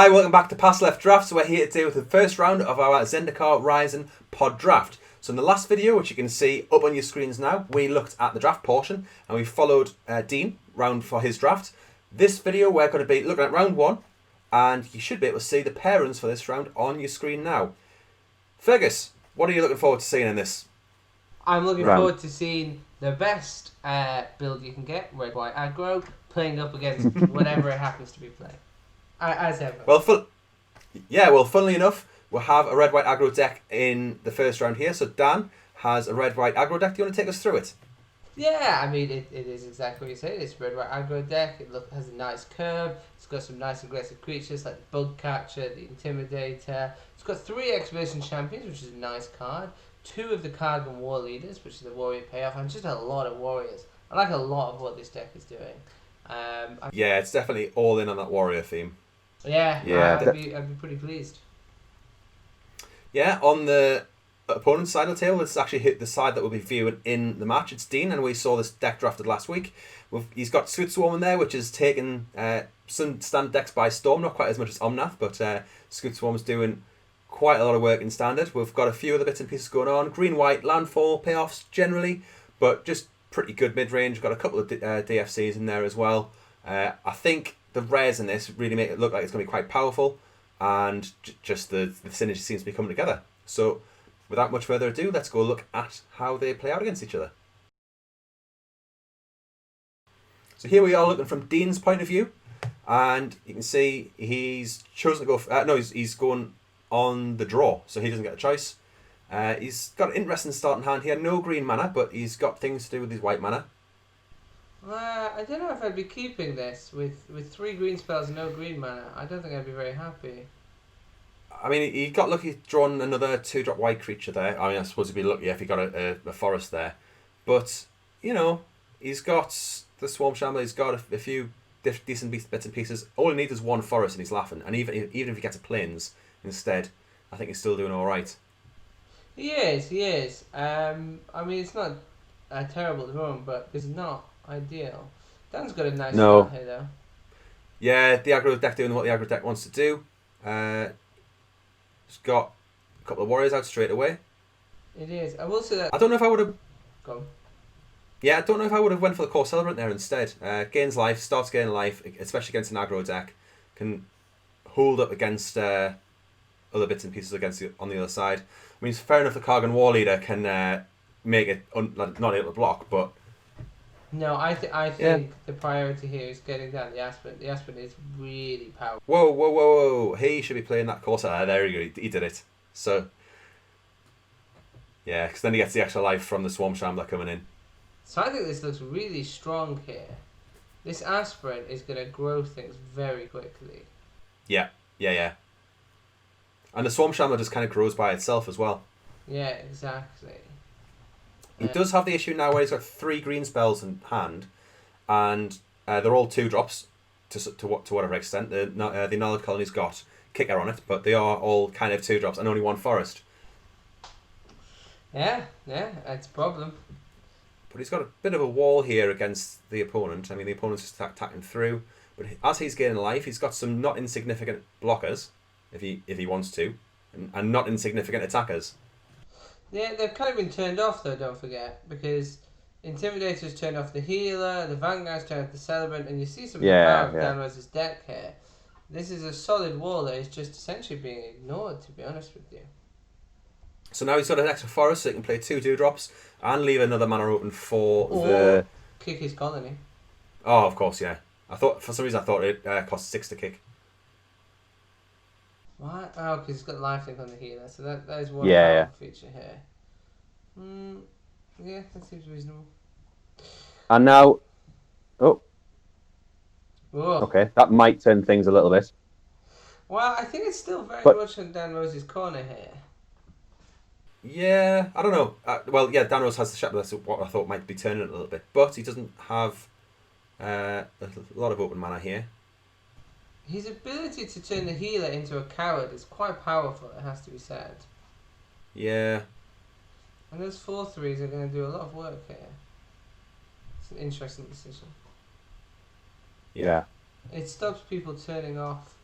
Hi, welcome back to Pass Left Drafts. We're here today with the first round of our Zendikar Rising pod draft. So in the last video, which you can see up on your screens now, we looked at the draft portion and we followed Dean round for his draft. This video, we're going to be looking at round one, and you should be able to see the pairings for this round on your screen now. Fergus, what are you looking forward to seeing in this? I'm looking forward to seeing the best build you can get, red, white, aggro, playing up against whatever it happens to be playing. As ever. Well, funnily enough, we'll have a red-white aggro deck in the first round here. So Dan has a red-white aggro deck. Do you want to take us through it? Yeah, I mean, it is exactly what you said. It's a red-white aggro deck. It has a nice curve. It's got some nice aggressive creatures like the Bug Catcher, the Intimidator. It's got 3 Expedition Champions, which is a nice card. 2 of the Cargan War Leaders, which is the Warrior Payoff, and just a lot of Warriors. I like a lot of what this deck is doing. Yeah, it's definitely all in on that Warrior theme. Yeah, I'd be pretty pleased. Yeah, on the opponent's side of the table, it's actually hit the side that we'll be viewing in the match. It's Dean, and we saw this deck drafted last week. He's got Scoot Swarm in there, which has taken some standard decks by storm, not quite as much as Omnath, but Scoot Swarm's doing quite a lot of work in standard. We've got a few other bits and pieces going on. Green-white landfall payoffs generally, but just pretty good mid-range. Got a couple of DFCs in there as well. I think the rares in this really make it look like it's going to be quite powerful, and just the synergy seems to be coming together. So without much further ado, let's go look at how they play out against each other. So here we are looking from Dean's point of view, and you can see he's chosen to go... he's going on the draw, so he doesn't get a choice. He's got an interesting starting hand here. No green mana, but he's got things to do with his white mana. I don't know if I'd be keeping this with 3 green spells and no green mana. I don't think I'd be very happy. I mean, he got lucky drawing another 2-drop white creature there. I mean, I suppose he'd be lucky if he got a forest there. But, you know, he's got the Swarm Shambler, he's got a few decent bits and pieces. All he needs is 1 forest and he's laughing. And even if he gets a plains instead, I think he's still doing alright. He is. I mean, it's not terrible at the moment, but it's not ideal. Dan's got a nice start here, though. Yeah, the aggro deck doing what the aggro deck wants to do. It's got a couple of warriors out straight away. It is. I will say that... I don't know if I would have... Go on. Yeah, I don't know if I would have went for the Core Celebrant there instead. Gains life, starts gaining life, especially against an aggro deck. Can hold up against other bits and pieces on the other side. I mean, it's fair enough the Cargan War Leader can make it not able to block, but... No, I think the priority here is getting down the Aspen. The Aspen is really powerful. Whoa. He should be playing that Core Celebrant. There you go, he did it. So, yeah, because then he gets the extra life from the Swarm Shambler coming in. So I think this looks really strong here. This Aspirant is going to grow things very quickly. Yeah. And the Swarm Shambler just kind of grows by itself as well. Yeah, exactly. He does have the issue now where he's got 3 green spells in hand, and they're all 2-drops to whatever extent. The Knowledge Colony's got Kicker on it, but they are all kind of 2-drops and only 1 forest. Yeah, it's a problem. But he's got a bit of a wall here against the opponent. I mean, the opponent's just attacking through, but as he's gaining life, he's got some not insignificant blockers, if he wants to, and not insignificant attackers. Yeah, they've kind of been turned off though, don't forget, because Intimidator's turned off the healer, the Vanguard's turned off the Celebrant, and you see some of the power of Dan Rose's deck here. This is a solid wall that is just essentially being ignored, to be honest with you. So now he's got an extra forest, so he can play 2 2-drops and leave another mana open for kick his colony. Oh, of course, yeah. For some reason I thought it cost 6 to kick. What? Oh, because he's got lifelink on the healer, so that is one feature here. Yeah, that seems reasonable. And now... Oh. Whoa. Okay, that might turn things a little bit. Well, I think it's still very much on Dan Rose's corner here. Yeah, I don't know. Dan Rose has the shadow. That's what I thought might be turning it a little bit. But he doesn't have a lot of open mana here. His ability to turn the healer into a coward is quite powerful, it has to be said. Yeah. And those 4/3s are going to do a lot of work here. It's an interesting decision. Yeah. It stops people turning off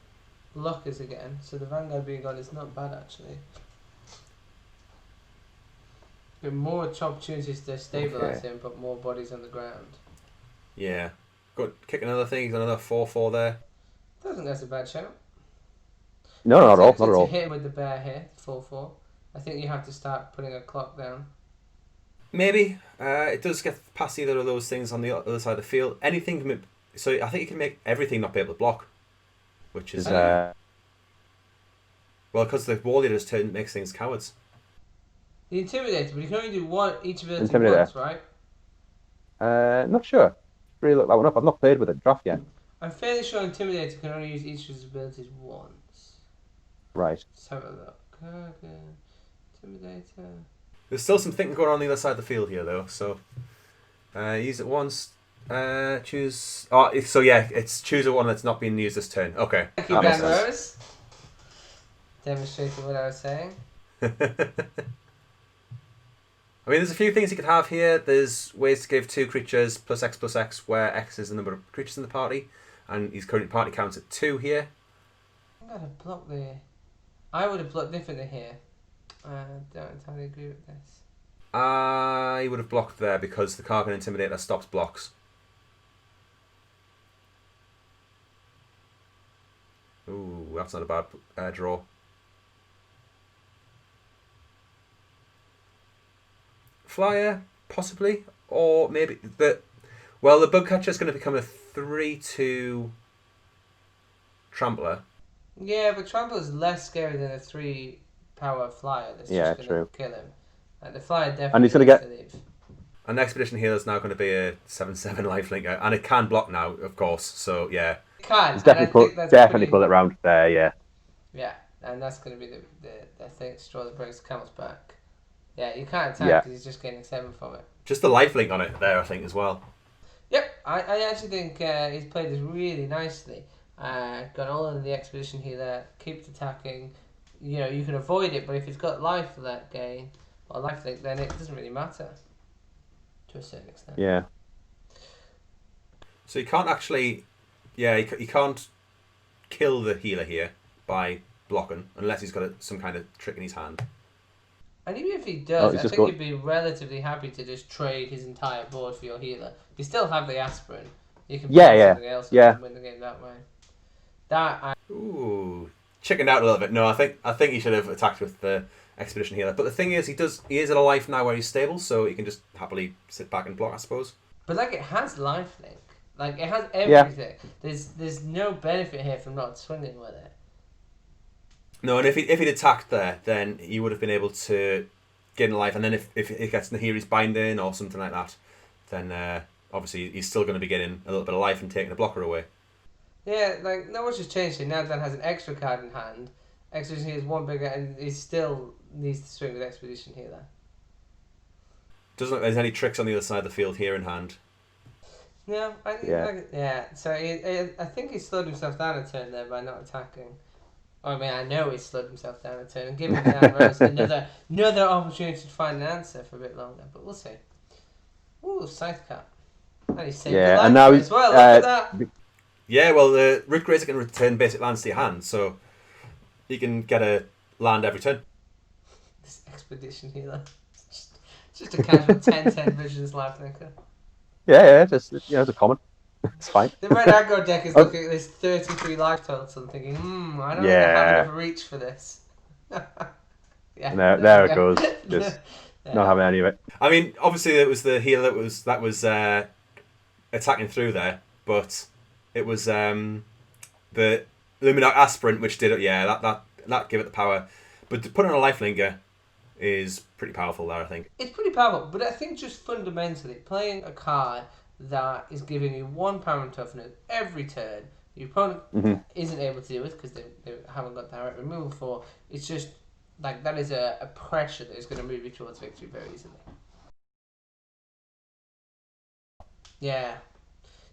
blockers again, so the Vanguard being gone is not bad actually. With more opportunities to stabilise him, but more bodies on the ground. Yeah. Good. Kick another thing. He's another 4-4 there. I don't think that's a bad shout. No, not at all. Not at all. To hit him with the bear here, 4-4. I think you have to start putting a clock down. Maybe. It does get past either of those things on the other side of the field. Anything. So I think you can make everything not be able to block. Which is... well, because the War Leader's turn makes things cowards. The Intimidator, but you can only do each ability once, right? Not sure. Really look that one up. I've not played with it draft yet. I'm fairly sure Intimidator can only use each of his abilities once. Right. Let's have a look. Okay. Intimidator. There's still some thinking going on the other side of the field here, though. So, use it once. Choose... Oh, so yeah, it's choose a one that's not being used this turn. Okay. Thank you, Ben Rose. Demonstrating what I was saying. I mean, there's a few things you could have here. There's ways to give 2 creatures +X/+X, where X is the number of creatures in the party, and his current party counts at 2 here. I'm gonna block there. I would have blocked differently here. I don't entirely agree with this. I would have blocked there because the Kargan Intimidator stops blocks. Ooh, that's not a bad draw. Flyer, possibly, or maybe the bug catcher is going to become a 3/2 trampler. Yeah, but trampler is less scary than a 3-power flyer. That's just going to kill him. And the flyer definitely. And he's going to get. Leave. An Expedition Healer is now going to be a 7/7 lifelinker, and it can block now, of course. So yeah, it can. It's definitely pull it round there. Yeah. Yeah, and that's going to be the thing. Straw that breaks the camel's back. Yeah, you can't attack because he's just getting 7 from it. Just the lifelink on it there, I think, as well. Yep, I actually think he's played this really nicely. Got all of the Expedition Healer, keeps attacking. You know, you can avoid it, but if he's got life gain or lifelink, then it doesn't really matter to a certain extent. Yeah. So you can't actually, you can't kill the healer here by blocking unless he's got some kind of trick in his hand. And even if he does, I think he'd be relatively happy to just trade his entire board for your healer. You still have the aspirin. You can play something else and win the game that way. Ooh, chickened out a little bit. No, I think he should have attacked with the Expedition Healer. But the thing is, he is at a life now where he's stable, so he can just happily sit back and block, I suppose. But it has lifelink. It has everything. Yeah. There's no benefit here from not swinging with it. No, and if he'd attacked there, then he would have been able to get in life. And then if it gets Nahiri's binding or something like that, then obviously he's still going to be getting a little bit of life and taking a blocker away. Yeah, not much has changed here. Now Dan has an extra card in hand. Expedition Healer is one bigger, and he still needs to swing with Expedition Healer. Doesn't look like there's any tricks on the other side of the field here in hand. No, So I think he slowed himself down a turn there by not attacking. I mean, I know he slowed himself down a turn and giving Dan Rose another opportunity to find an answer for a bit longer, but we'll see. Ooh, Scythe Cap. And he saved the life and now as well. Look at that. Yeah, well, the Root Grazer can return basic lands to your hand, so you can get a land every turn. This Expedition Healer. It's just a casual 10/10 Visions Lifelinker. Yeah, just it's a common. It's fine. The red aggro deck is looking at this 33 life total and thinking, I don't think I have enough reach for this. There it goes. Just not having any of it. I mean, obviously it was the healer that was attacking through there, but it was the Luminarch Aspirant which did it. Yeah, that gave it the power. But to put on a lifelinker is pretty powerful there, I think. It's pretty powerful, but I think just fundamentally playing a card that is giving you 1 power and toughness every turn, your opponent isn't able to deal with because they haven't got direct removal for. It's just that is a pressure that is going to move you towards victory very easily. Yeah,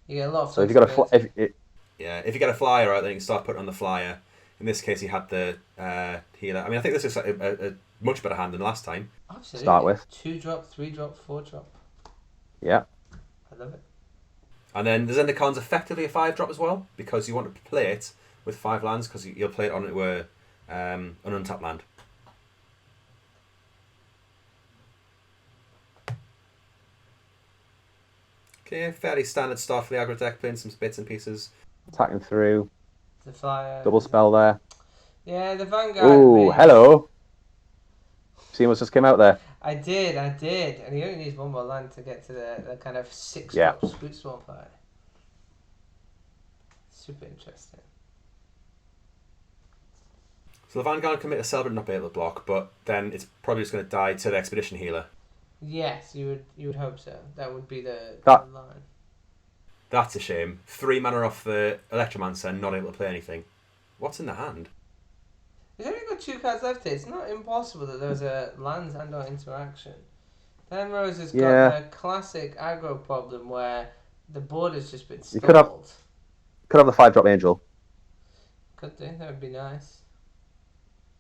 you get a lot of. So if you got if you get a flyer out, then you can start putting on the flyer. In this case, he had the healer. I mean, I think this is a much better hand than last time. Absolutely. Start with 2-drop, 3-drop, 4-drop. Yeah. I love it. And then the Zendikar's effectively a 5-drop as well, because you want to play it with 5 lands because you'll play it on it where an untapped land. Okay, fairly standard start for the aggro deck, playing some bits and pieces. Attacking through. The flyer. Double spell there. Yeah, the Vanguard. Ooh, hello. See what's just came out there? I did. And he only needs one more land to get to the kind of 6 drop Scute Swarm flyer. Super interesting. So the Vanguard can make a Celebrant not be able to block, but then it's probably just going to die to the Expedition Healer. Yes, you would hope so. That would be the line. That's a shame. 3 mana off the Electromancer and not able to play anything. What's in the hand? He's only got 2 cards left here. It's not impossible that there was a lands and or interaction. Dan Rose has got the classic aggro problem where the board has just been stalled. Could have the 5-drop Angel. Could do. That would be nice.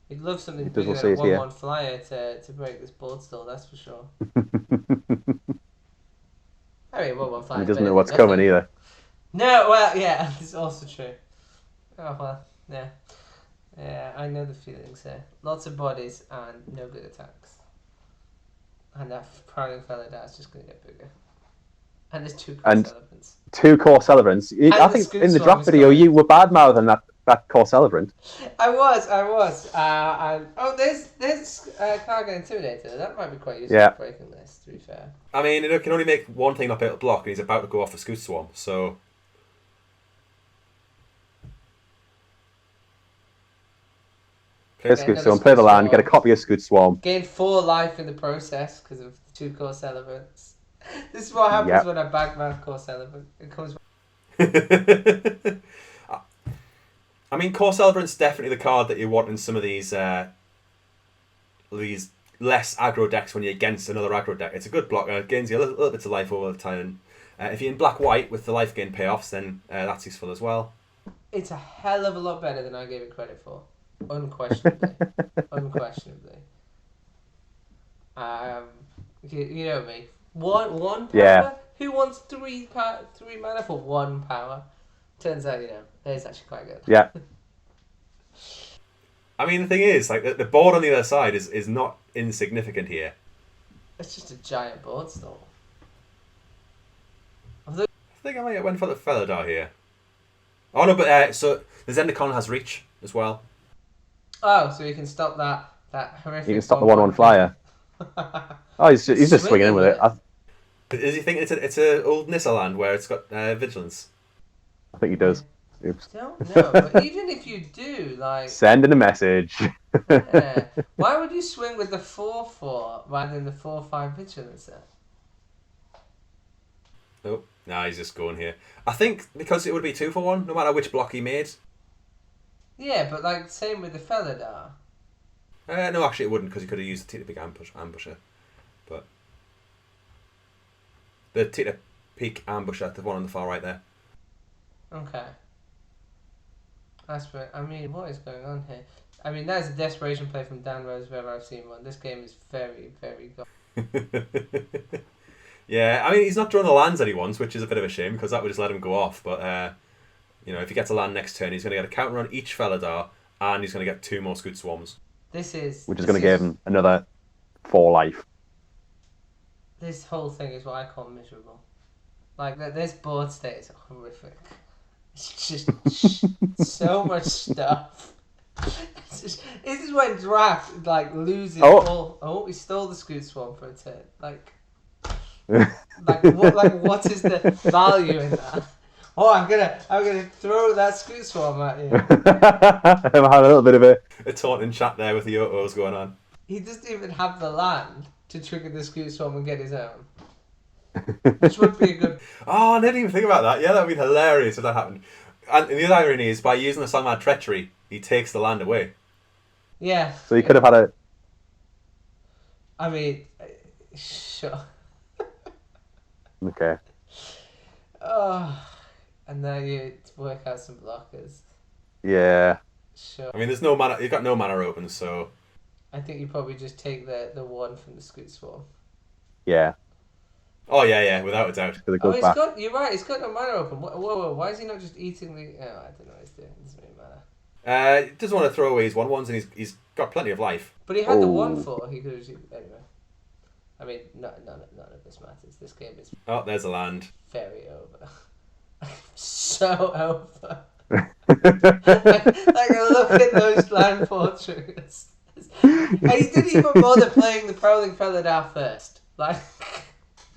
He'd love something It bigger doesn't than a say it 1/1 flyer to break this board stall, that's for sure. I mean, 1/1 flyer. He doesn't know what's coming either. No, well, yeah, it's also true. Oh, well, yeah. Yeah, I know the feelings here. Lots of bodies and no good attacks. And that Prowling Felidar is just going to get bigger. And there's 2 Core Celebrants. 2 Core Celebrants. I think in the draft video you were bad-mouthing that Core Celebrant. I was. There's Cargo Intimidator. That might be quite useful for breaking this, to be fair. I mean, it can only make one thing not be able to block, and he's about to go off the Scute Swarm, so... Play Scute Swarm, play the land, get a copy of Scute Swarm. Gain 4 life in the process because of the 2 Core Celebrants. This is what happens when I backmouth Core Celebrant. It comes. I mean, Core Celebrant's definitely the card that you want in some of these less aggro decks when you're against another aggro deck. It's a good blocker. It gains you a little bit of life over the time. If you're in black-white with the life gain payoffs, then that's useful as well. It's a hell of a lot better than I gave it credit for. Unquestionably. Unquestionably. You know me. One power? Yeah. Who wants 3 mana for 1 power? Turns out, it's actually quite good. Yeah. I mean, the thing is, like the board on the other side is not insignificant here. It's just a giant board stall. I think I might have went for the Felidar here. Oh no, but so the Zendikar has reach as well. Oh, so you can stop that horrific. You can stop the 1/1 flyer. Oh, he's just swinging in with it. Does he think it's a old Nissa land where it's got vigilance? I think he does. Oops. I don't know, but even if you do, like... Sending a message. Yeah. Why would you swing with the 4/4 rather than the 4/5 vigilance then? Oh, nah, he's just going here. I think because it would be 2 for 1, no matter which block he made. Yeah, but like same with the Felidar. No, actually it wouldn't because he could have used the Tita Peak Ambusher. But the Tita Peak Ambusher, the one on the far right there. Okay. I mean, what is going on here? I mean, that's a desperation play from Dan Rose if ever I've seen one. This game is very, very good. Yeah, I mean, he's not drawing the lands that he wants, which is a bit of a shame because that would just let him go off. But, if he gets a land next turn, he's going to get a counter on each Felidar and he's going to get 2 more Scute Swarms. Which is going to give him another 4 life. This whole thing is what I call miserable. Like, this board state is horrific. It's just so much stuff. This is when draft loses all. Oh, he stole the Scute Swarm for a turn. What is the value in that? Oh, I'm gonna throw that Scute Swarm at you. I'm having a little bit of a taunting chat there with the Yotos going on. He doesn't even have the land to trigger the Scute Swarm and get his own. Which would be a good... Oh, I didn't even think about that. Yeah, that would be hilarious if that happened. And the other irony is, by using the Songmad Treachery, he takes the land away. Yeah. So he could have had a... I mean, sure. Okay. Oh, and now you work out some blockers. Yeah. Sure. I mean, there's no mana. You've got no mana open, so... I think you probably just take the 1 from the Scute Swarm. Yeah. Oh yeah, without a doubt. because it Oh, goes back. you're right, he's got no mana open. Whoa, why is he not just eating the... Oh, I don't know what he's doing. It doesn't really matter. He doesn't want to throw away his 1/1s, and he's got plenty of life. But he had the Oh, 1/4, he could have... Anyway. I mean, none of this matters. This game is Oh, there's a land. very over. So over. Like, look at those land portraits. And he didn't even bother playing the Prowling Felidar first. Like,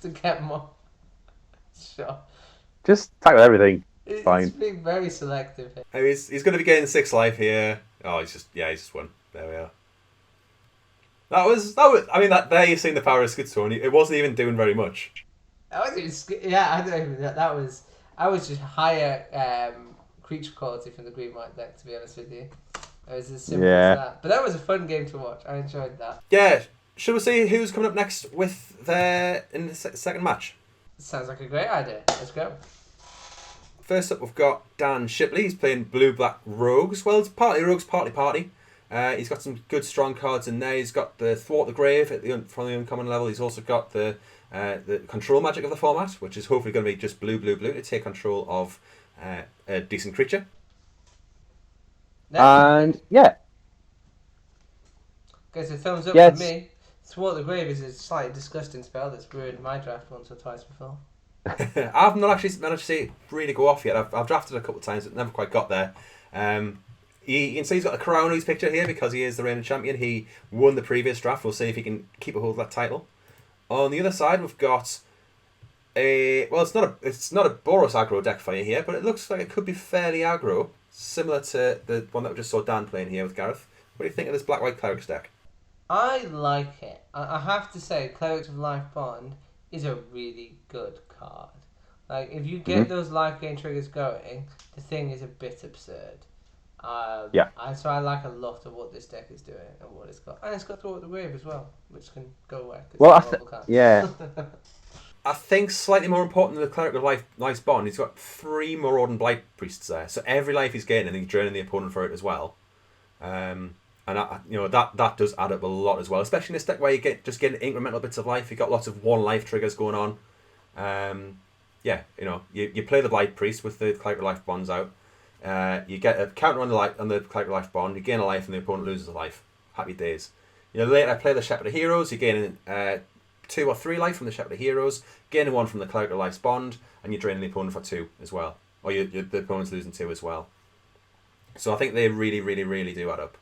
to get more. Sure. just attack with everything. It's Fine. being very selective here. I mean, he's going to be getting 6 life here. Oh, he's just won. There we are. That was. I mean, there you've seen the power of Skidstone. It wasn't even doing very much. I wasn't even, yeah, I don't even, that was, I was just higher creature quality from the green white deck, to be honest with you. It was as simple as that. But that was a fun game to watch. I enjoyed that. Yeah. Should we see who's coming up next with in the second match? Sounds like a great idea. Let's go. First up, we've got Dan Shipley. He's playing blue-black rogues. Well, it's partly rogues, partly party. He's got some good strong cards in there. He's got the Thwart the Grave from the uncommon level. He's also got the control magic of the format, which is hopefully going to be just blue to take control of a decent creature. And yeah, Gets a thumbs up Yes. from me. Thwart the Grave is a slightly disgusting spell that's ruined my draft once or twice before. I've not actually managed to see it really go off yet. I've drafted a couple of times, but never quite got there. You can see he's got a crown on his picture here because he is the reigning champion. He won the previous draft. We'll see if he can keep a hold of that title. On the other side, we've got it's not a Boros aggro deck for you here, but it looks like it could be fairly aggro, similar to the one that we just saw Dan playing here with Gareth. What do you think of this black-white clerics deck? I like it. I have to say, Clerics of Life Bond is a really good card. Like, if you get those life gain triggers going, the thing is a bit absurd. So I like a lot of what this deck is doing and what it's got. And it's got Thwart the Grave as well, which can go away. well, I think slightly more important than the Cleric of Life's Bond, he's got 3 Marauding Blight Priests there. So every life he's gaining, he's draining the opponent for it as well. And that does add up a lot as well, especially in this deck where you get incremental bits of life. You've got lots of 1 life triggers going on. You play the Blight Priest with the Cleric of Life Bonds out. You get a counter on the Cleric of Life Bond. You gain a life and the opponent loses a life. Happy days. Later I play the Shepherd of Heroes. You're gaining 2 or 3 life from the Shepherd of Heroes, gaining 1 from the Cleric of Life's Bond, and you're draining the opponent for 2 as well. Or the opponent's losing 2 as well. So I think they really, really, really do add up.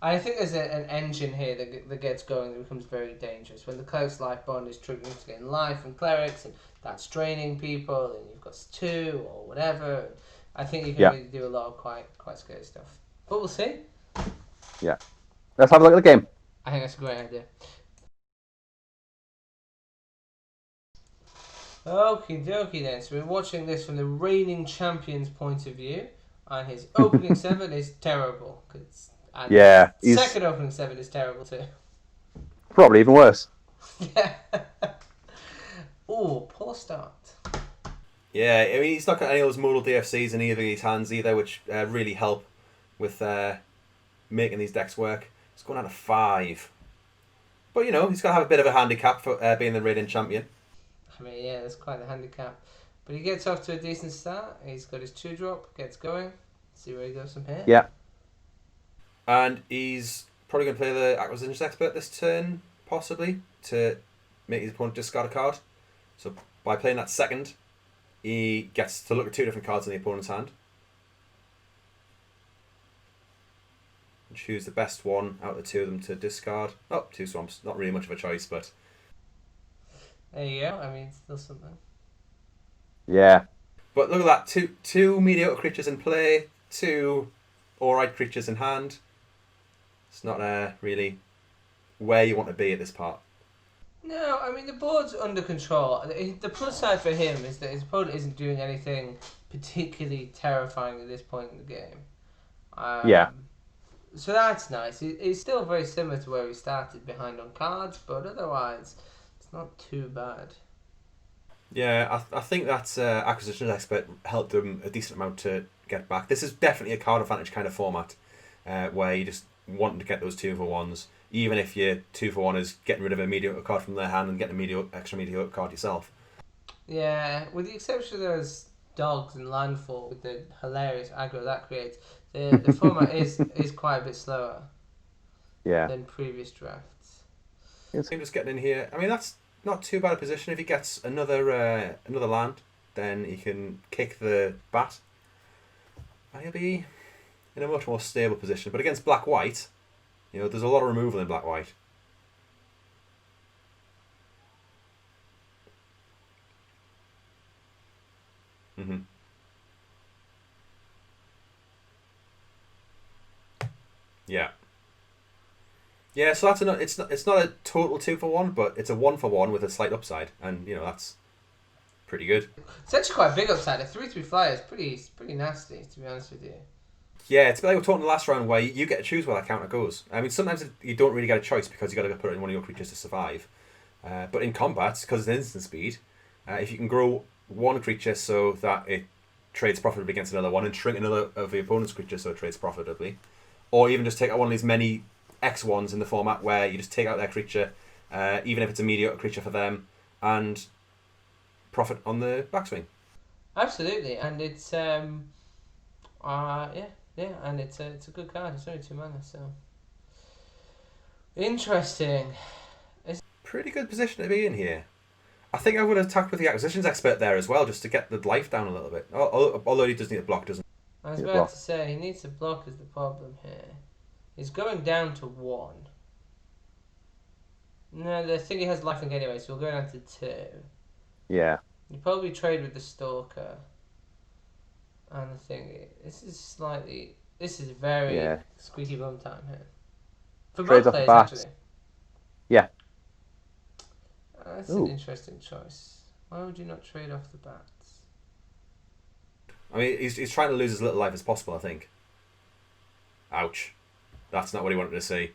I think there's an engine here that gets going that becomes very dangerous. When the Cleric's Life Bond is triggering to gain life from Clerics, and that's draining people, and you've got 2 or whatever. I think you can really do a lot of quite scary stuff. But we'll see. Yeah. Let's have a look at the game. I think that's a great idea. Okie dokie then. So we're watching this from the reigning champion's point of view, and his opening 7 is terrible. His second opening 7 is terrible too. Probably even worse. Yeah. Oh, poor start. Yeah, I mean, he's not got any of those modal DFCs in either of his hands either, which really help with making these decks work. He's going out of 5. But, he's got to have a bit of a handicap for being the reigning champion. I mean, yeah, that's quite the handicap. But he gets off to a decent start. He's got his 2-drop, gets going. See where he goes from here. Yeah. And he's probably going to play the Acquisitions Expert this turn, possibly, to make his opponent discard a card. So by playing that second, he gets to look at 2 different cards in the opponent's hand. And choose the best one out of the 2 of them to discard. Oh, 2 swamps. Not really much of a choice, but... There you go. I mean, it's still something. Yeah. But look at that. Two mediocre creatures in play. 2 alright creatures in hand. It's not really where you want to be at this part. No, I mean, the board's under control. The plus side for him is that his opponent isn't doing anything particularly terrifying at this point in the game. So that's nice. He's still very similar to where he started, behind on cards, but otherwise, it's not too bad. Yeah, I think that Acquisitions Expert helped him a decent amount to get back. This is definitely a card advantage kind of format, where you just want to get those 2 for 1s. even if your 2-for-1 is getting rid of a mediocre card from their hand and getting a extra mediocre card yourself. Yeah, with the exception of those dogs and landfall with the hilarious aggro that creates, the format is quite a bit slower Yeah. than previous drafts. I'm just getting in here. I mean, that's not too bad a position. If he gets another land, then he can kick the bat. And he'll be in a much more stable position. But against black-white, there's a lot of removal in black-white. Mm-hmm. Yeah. Yeah, so that's it's not a total 2-for-1, but it's a 1-for-1 with a slight upside, and that's pretty good. It's actually quite a big upside. A 3/3 flyer is pretty nasty, to be honest with you. Yeah, it's like we were talking the last round where you get to choose where that counter goes. I mean, sometimes you don't really get a choice because you got to put it in one of your creatures to survive. But in combat, because it's instant speed, if you can grow one creature so that it trades profitably against another one, and shrink another of the opponent's creatures so it trades profitably, or even just take out one of these many X1s in the format where you just take out their creature, even if it's a mediocre creature for them, and profit on the backswing. Absolutely, and it's and it's a good card. It's only 2 mana, so interesting. Pretty good position to be in here. I think I would have attacked with the acquisitions expert there as well, just to get the life down a little bit. Although he does need a block, doesn't I was about to say he needs a block is the problem here. He's going down to 1. No, the thing he has lifelink anyway, so we'll go down to 2. Yeah. You probably trade with the Stalker. And the thing, this is very squeaky bum time here. For Trades both off the players, bats. actually. Yeah. That's an interesting choice. Why would you not trade off the bats? I mean, he's trying to lose as little life as possible, I think. Ouch. That's not what he wanted to see.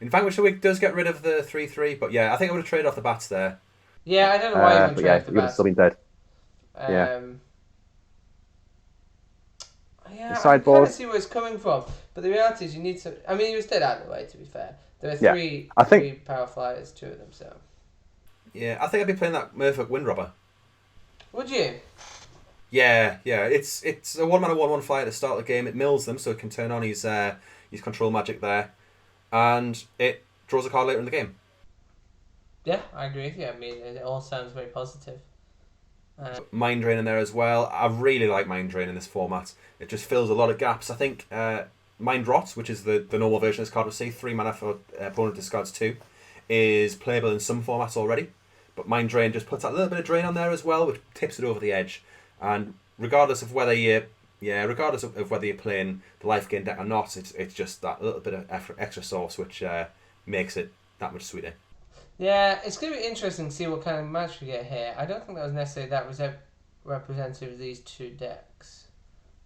In Vanquish the Week does get rid of the 3/3, but yeah, I think I would have traded off the bats there. Yeah, I don't know why you wouldn't trade off the he would have bats. still been dead. Yeah, The I sideboard. kind of see where it's coming from, but the reality is you need to. I mean, he was dead out of the way. To be fair, there were three power flyers, 2 of them. So. Yeah, I think I'd be playing that Merfolk Windrobber. Would you? Yeah. It's a 1-mana 1/1 flyer to start the game. It mills them so it can turn on his control magic there, and it draws a card later in the game. Yeah, I agree with you. I mean, it all sounds very positive. Mind Drain in there as well. I really like Mind Drain in this format. It just fills a lot of gaps. I think Mind Rot, which is the normal version of this card we see, 3 mana for opponent discards 2, is playable in some formats already. But Mind Drain just puts that little bit of drain on there as well, which tips it over the edge. And regardless of whether you're playing the life gain deck or not, it's just that little bit of extra sauce which makes it that much sweeter. Yeah, it's going to be interesting to see what kind of match we get here. I don't think that was necessarily that representative of these 2 decks.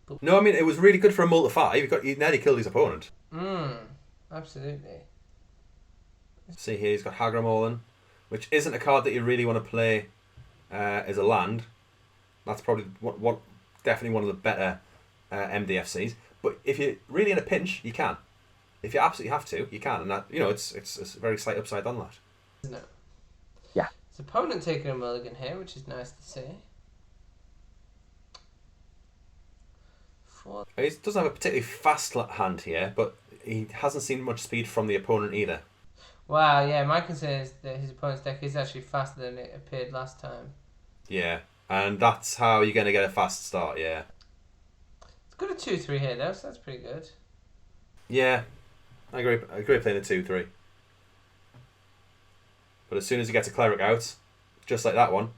But... No, I mean, it was really good for a multi-5. He nearly killed his opponent. Absolutely. See here, he's got Hagram Orlan, which isn't a card that you really want to play as a land. That's probably definitely one of the better MDFCs. But if you're really in a pinch, you can. If you absolutely have to, you can. And that, it's a very slight upside on that. Isn't it? Yeah. His opponent taking a mulligan here, which is nice to see. He doesn't have a particularly fast hand here, but he hasn't seen much speed from the opponent either. Wow, yeah, my concern is that his opponent's deck is actually faster than it appeared last time. Yeah, and that's how you're going to get a fast start, yeah. It's got a 2/3 here though, so that's pretty good. Yeah, I agree playing the 2/3. But as soon as he gets a cleric out, just like that one.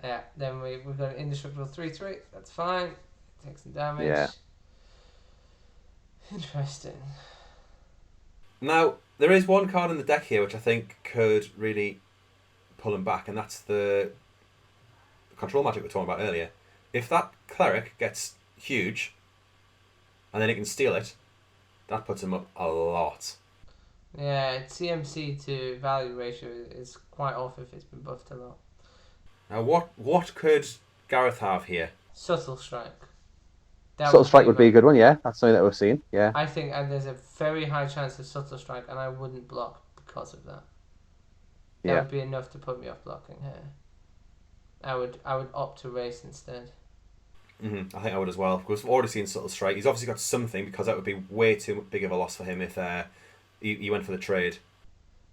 Yeah, then we've got an indestructible 3/3. That's fine. Take some damage. Yeah. Interesting. Now, there is one card in the deck here which I think could really pull him back, and that's the control magic we were talking about earlier. If that cleric gets huge, and then he can steal it, that puts him up a lot. Yeah, CMC to value ratio is quite off if it's been buffed a lot. Now, what could Gareth have here? Subtle Strike. That Subtle strike be would be a good one. Yeah, that's something that we've seen. Yeah, I think, and there's a very high chance of subtle strike, and I wouldn't block because of that. That yeah. would be enough to put me off blocking here. I would opt to race instead. I think I would as well, because we've already seen subtle strike. He's obviously got something, because that would be way too big of a loss for him if he went for the trade.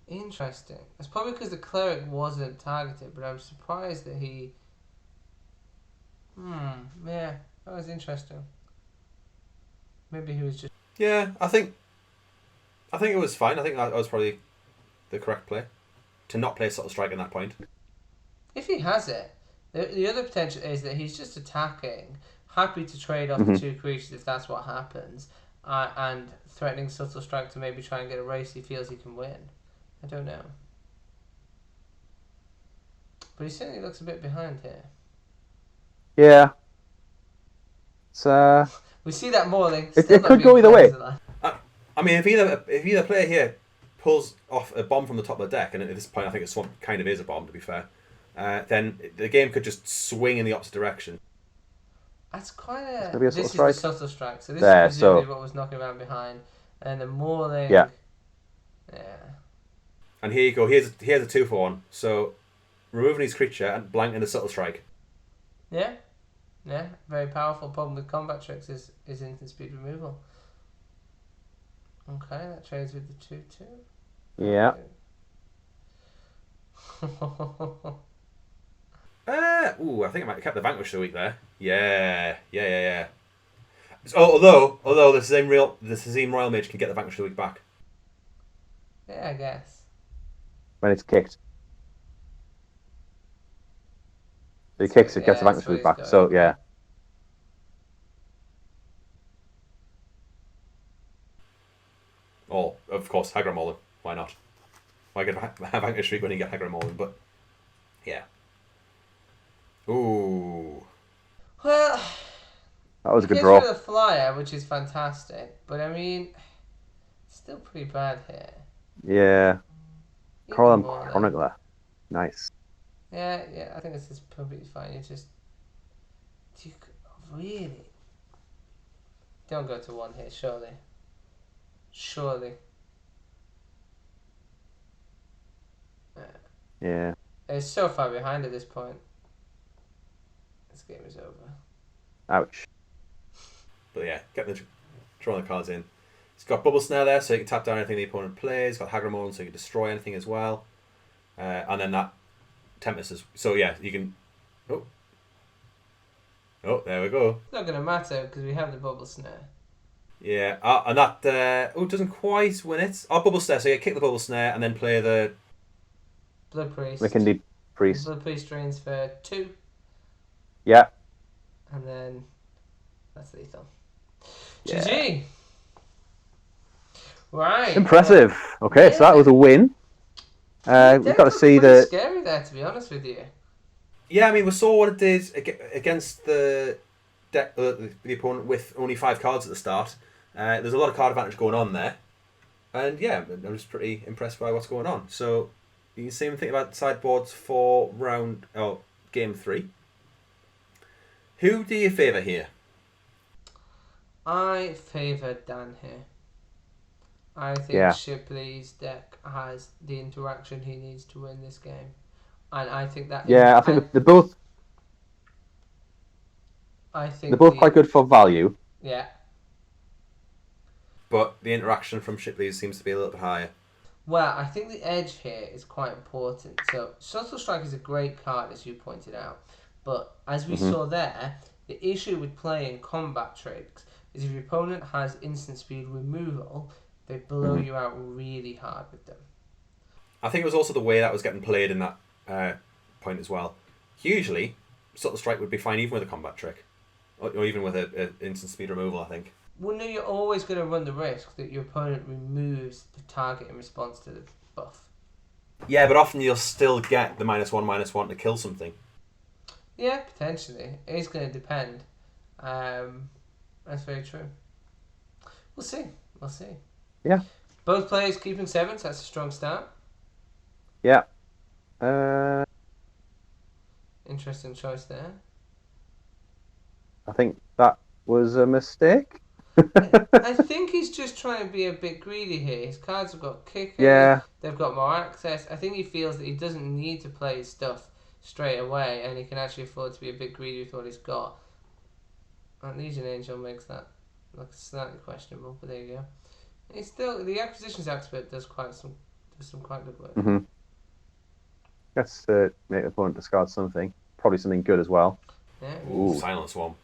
Interesting. It's probably because the cleric wasn't targeted, but I was surprised that he. Yeah, that was interesting. Maybe he was just. Yeah, I think it was fine. I think that was probably the correct play to not play subtle strike at that point. If he has it, the other potential is that he's just attacking, happy to trade off Mhm. the 2 creatures if that's what happens, and threatening subtle strike to maybe try and get a race he feels he can win. I don't know. But he certainly looks a bit behind here. Yeah. It's We see that Morley. it Still not could being go either flagged way. as a line. I mean, if either player here pulls off a bomb from the top of the deck, and at this point I think it's kind of is a bomb to be fair, then the game could just swing in the opposite direction. That's quite It's a. gonna be a This subtle is the strike. subtle strike. So this There, is presumably so what was knocking around behind, and the Morley. Yeah. Yeah. And here you go. Here's a 2-for-1. So removing his creature and blanking the subtle strike. Yeah. Yeah. Very powerful. Problem with combat tricks is instant speed removal. Okay, that trades with the 2/2. yeah. I think I might have kept the Vanquish the week there. Yeah. So, although the same Royal Mage can get the Vanquish the week back. Yeah, I guess. When it's kicked, so he kicks it, gets the that's Vanquish what Loop he's back. going So for. yeah, Oh, of course, Hagra Molin. Why not? Why get Vanquish streak when you get Hagra Molin? But yeah. Ooh. Well, that was a he good gets draw. rid of the flyer, which is fantastic. But I mean, still pretty bad here. Yeah, Even Coralline more than- Chronicler, nice. Yeah, I think this is probably fine. You really don't go to 1 here, surely. Yeah, It's so far behind at this point. This game is over. ouch. But yeah, drawing the cards in. It's got Bubble Snare there, so you can tap down anything the opponent plays. It's got Hagra Molin, so you can destroy anything as well. And then that Tempest is. So yeah, you can. Oh, there we go. It's not going to matter because we have the bubble snare. Yeah, and that doesn't quite win it. Bubble Snare. So you kick the Bubble Snare and then play the. Blood Priest. McKinley Priest. Blood Priest drains for 2, Yeah, and then that's lethal. Yeah. GG. Right. impressive. Okay, so that was a win. We've got to see the. the. Scary there, to be honest with you. Yeah, I mean, we saw what it did against the opponent with only 5 cards at the start. There's a lot of card advantage going on there. And yeah, I'm just pretty impressed by what's going on. So you can see him think about sideboards for game 3. Who do you favour here? I favour Dan here. I think Yeah. Shipley's deck has the interaction he needs to win this game. And I think that. Yeah, I think they're both quite good for value. Yeah. But the interaction from Shipley seems to be a little bit higher. Well, I think the edge here is quite important. So, Subtle Strike is a great card, as you pointed out. But as we saw there, the issue with playing combat tricks is if your opponent has instant speed removal, they blow you out really hard with them. I think it was also the way that was getting played in that point as well. Usually, Subtle Strike would be fine even with a combat trick. Or even with an instant speed removal, I think. Well, no, you're always going to run the risk that your opponent removes the target in response to the buff. Yeah, but often you'll still get the -1/-1 to kill something. Yeah, potentially. It is going to depend. That's very true. We'll see. Yeah. Both players keeping 7s. That's a strong start. Yeah. Interesting choice there. I think that was a mistake. I think he's just trying to be a bit greedy here. His cards have got kickers. Yeah. They've got more access. I think he feels that he doesn't need to play his stuff straight away, and he can actually afford to be a bit greedy with what he's got. And Legion Angel makes that look slightly questionable, but there you go. He's still the acquisitions expert does some quite good work. Mm-hmm. Let's make the opponent discard something. Probably something good as well. Yeah. Ooh, Silent Swarm.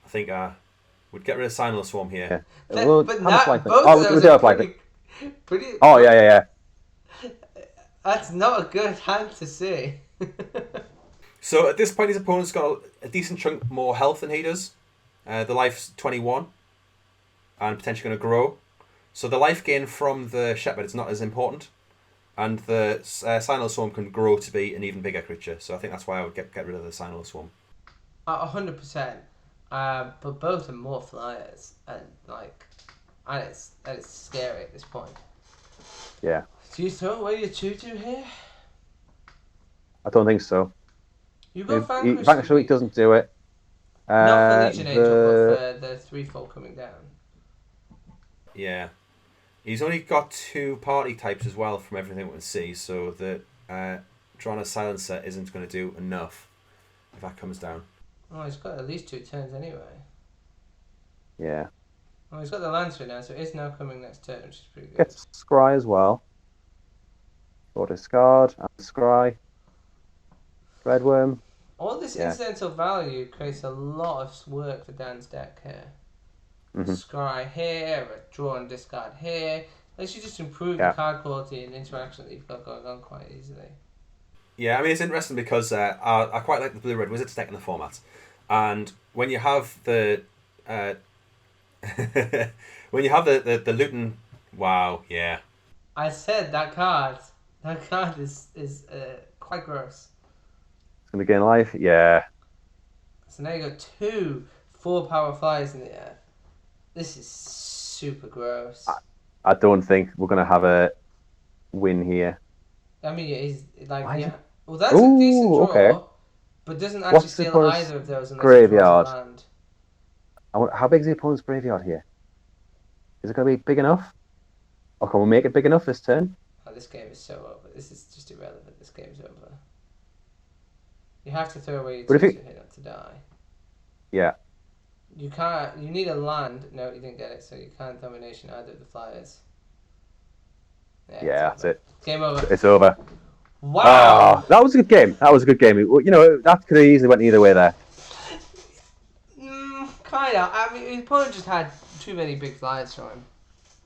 I think we'd get rid of Silent Swarm here. Yeah. But not both of we those do are have life. pretty. Oh yeah. That's not a good hand to see. So at this point, his opponent's got a decent chunk more health than he does. The life's 21, and potentially going to grow. So the life gain from the Shepherd is not as important, and the Sinal Swarm can grow to be an even bigger creature. So I think that's why I would get rid of the Sinal Swarm. 100%. But both are more flyers, and it's scary at this point. Yeah. Do you throw away your 2/2 here? I don't think so. You got Vanquish Week doesn't do it. Not for Legion Angel, but for the 3/4 coming down. Yeah. He's only got 2 party types as well from everything we can see, so that Drana Silencer isn't going to do enough if that comes down. Oh, he's got at least 2 turns anyway. Yeah. Oh, he's got the Lancer now, so it is now coming next turn, which is pretty good. Gets Scry as well. Or discard and Scry. Redworm. All this incidental value creates a lot of work for Dan's deck here. Mm-hmm. Scry here, a draw and discard here. Let's you just improve the card quality and interaction that you've got going on quite easily. Yeah, I mean, it's interesting because I quite like the Blue-Red Wizards deck in the format. And when you have the the Luton, wow, yeah. I said that card is quite gross. It's going to gain life? Yeah. So now you got 2 4-power flyers in the air. This is super gross. I don't think we're going to have a win here. I mean, it's like, Why yeah. Well, that's a decent draw, okay. but doesn't actually What's the steal either of those unless graveyard? it draws a land. How big is the opponent's graveyard here? Is it going to be big enough? Or can we make it big enough this turn? Oh, this game is so over. This is just irrelevant. This game's over. You have to throw away your 2/2 hit not to die. Yeah. You can't. You need a land. No, you didn't get it, so you can't domination either of the flyers. Yeah, that's it. Game over. It's over. Wow. Oh, that was a good game. You know, that could have easily went either way there. Kind of. I mean, his opponent just had too many big flyers for him.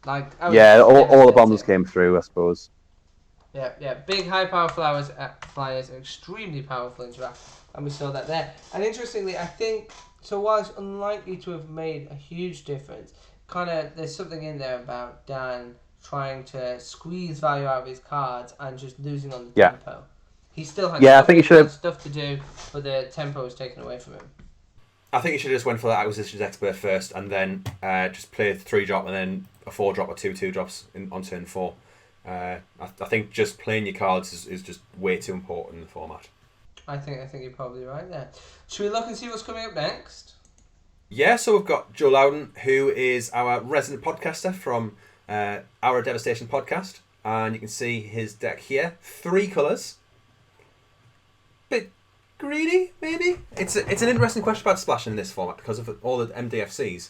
Like, all the bombs came through, I suppose. Yeah. Big high power flyers are extremely powerful interact, and we saw that there. And interestingly, I think so. While it's unlikely to have made a huge difference, there's something in there about Dan trying to squeeze value out of his cards and just losing on the tempo. He still has I think he should have stuff to do, but the tempo was taken away from him. I think he should have just went for that acquisitions expert first, and then just play 3-drop and then a 4-drop or 2 drops on turn 4. I think just playing your cards is just way too important in the format. I think you're probably right there. Should we look and see what's coming up next? Yeah, so we've got Joe Loudon, who is our resident podcaster from our Devastation podcast, and you can see his deck here. 3 colours. Bit greedy, maybe? It's an interesting question about splashing in this format because of all the MDFCs.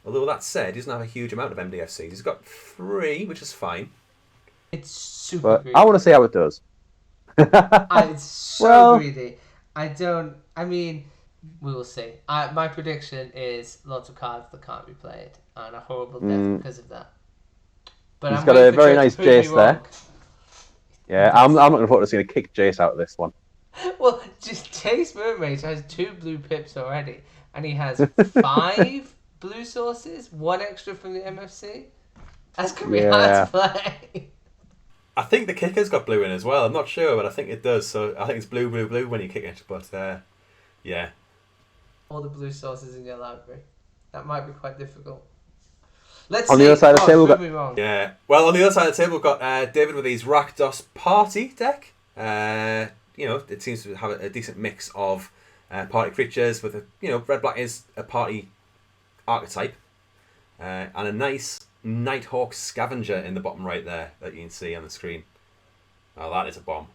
Although that said, he doesn't have a huge amount of MDFCs. He's got 3, which is fine. It's super greedy. I want to see how it does. It's so greedy. I mean, we will see. My prediction is lots of cards that can't be played and a horrible death because of that. But He's got a very nice Jace there. Yeah, I'm not looking forward to seeing a kick Jace out of this one. Well, just Jace Mermaid has 2 blue pips already, and he has 5 blue sources, 1 extra from the MFC. That's gonna be hard to play. I think the kicker's got blue in as well. I'm not sure, but I think it does. So I think it's blue when you kick it. But yeah. All the blue sources in your library. That might be quite difficult. On the other side of the table, we've got... Yeah. Well, on the other side of the table, we've got David with his Rakdos Party deck. It seems to have a decent mix of party creatures with red-black is a party archetype, and a nice Nighthawk Scavenger in the bottom right there that you can see on the screen. Oh, that is a bomb.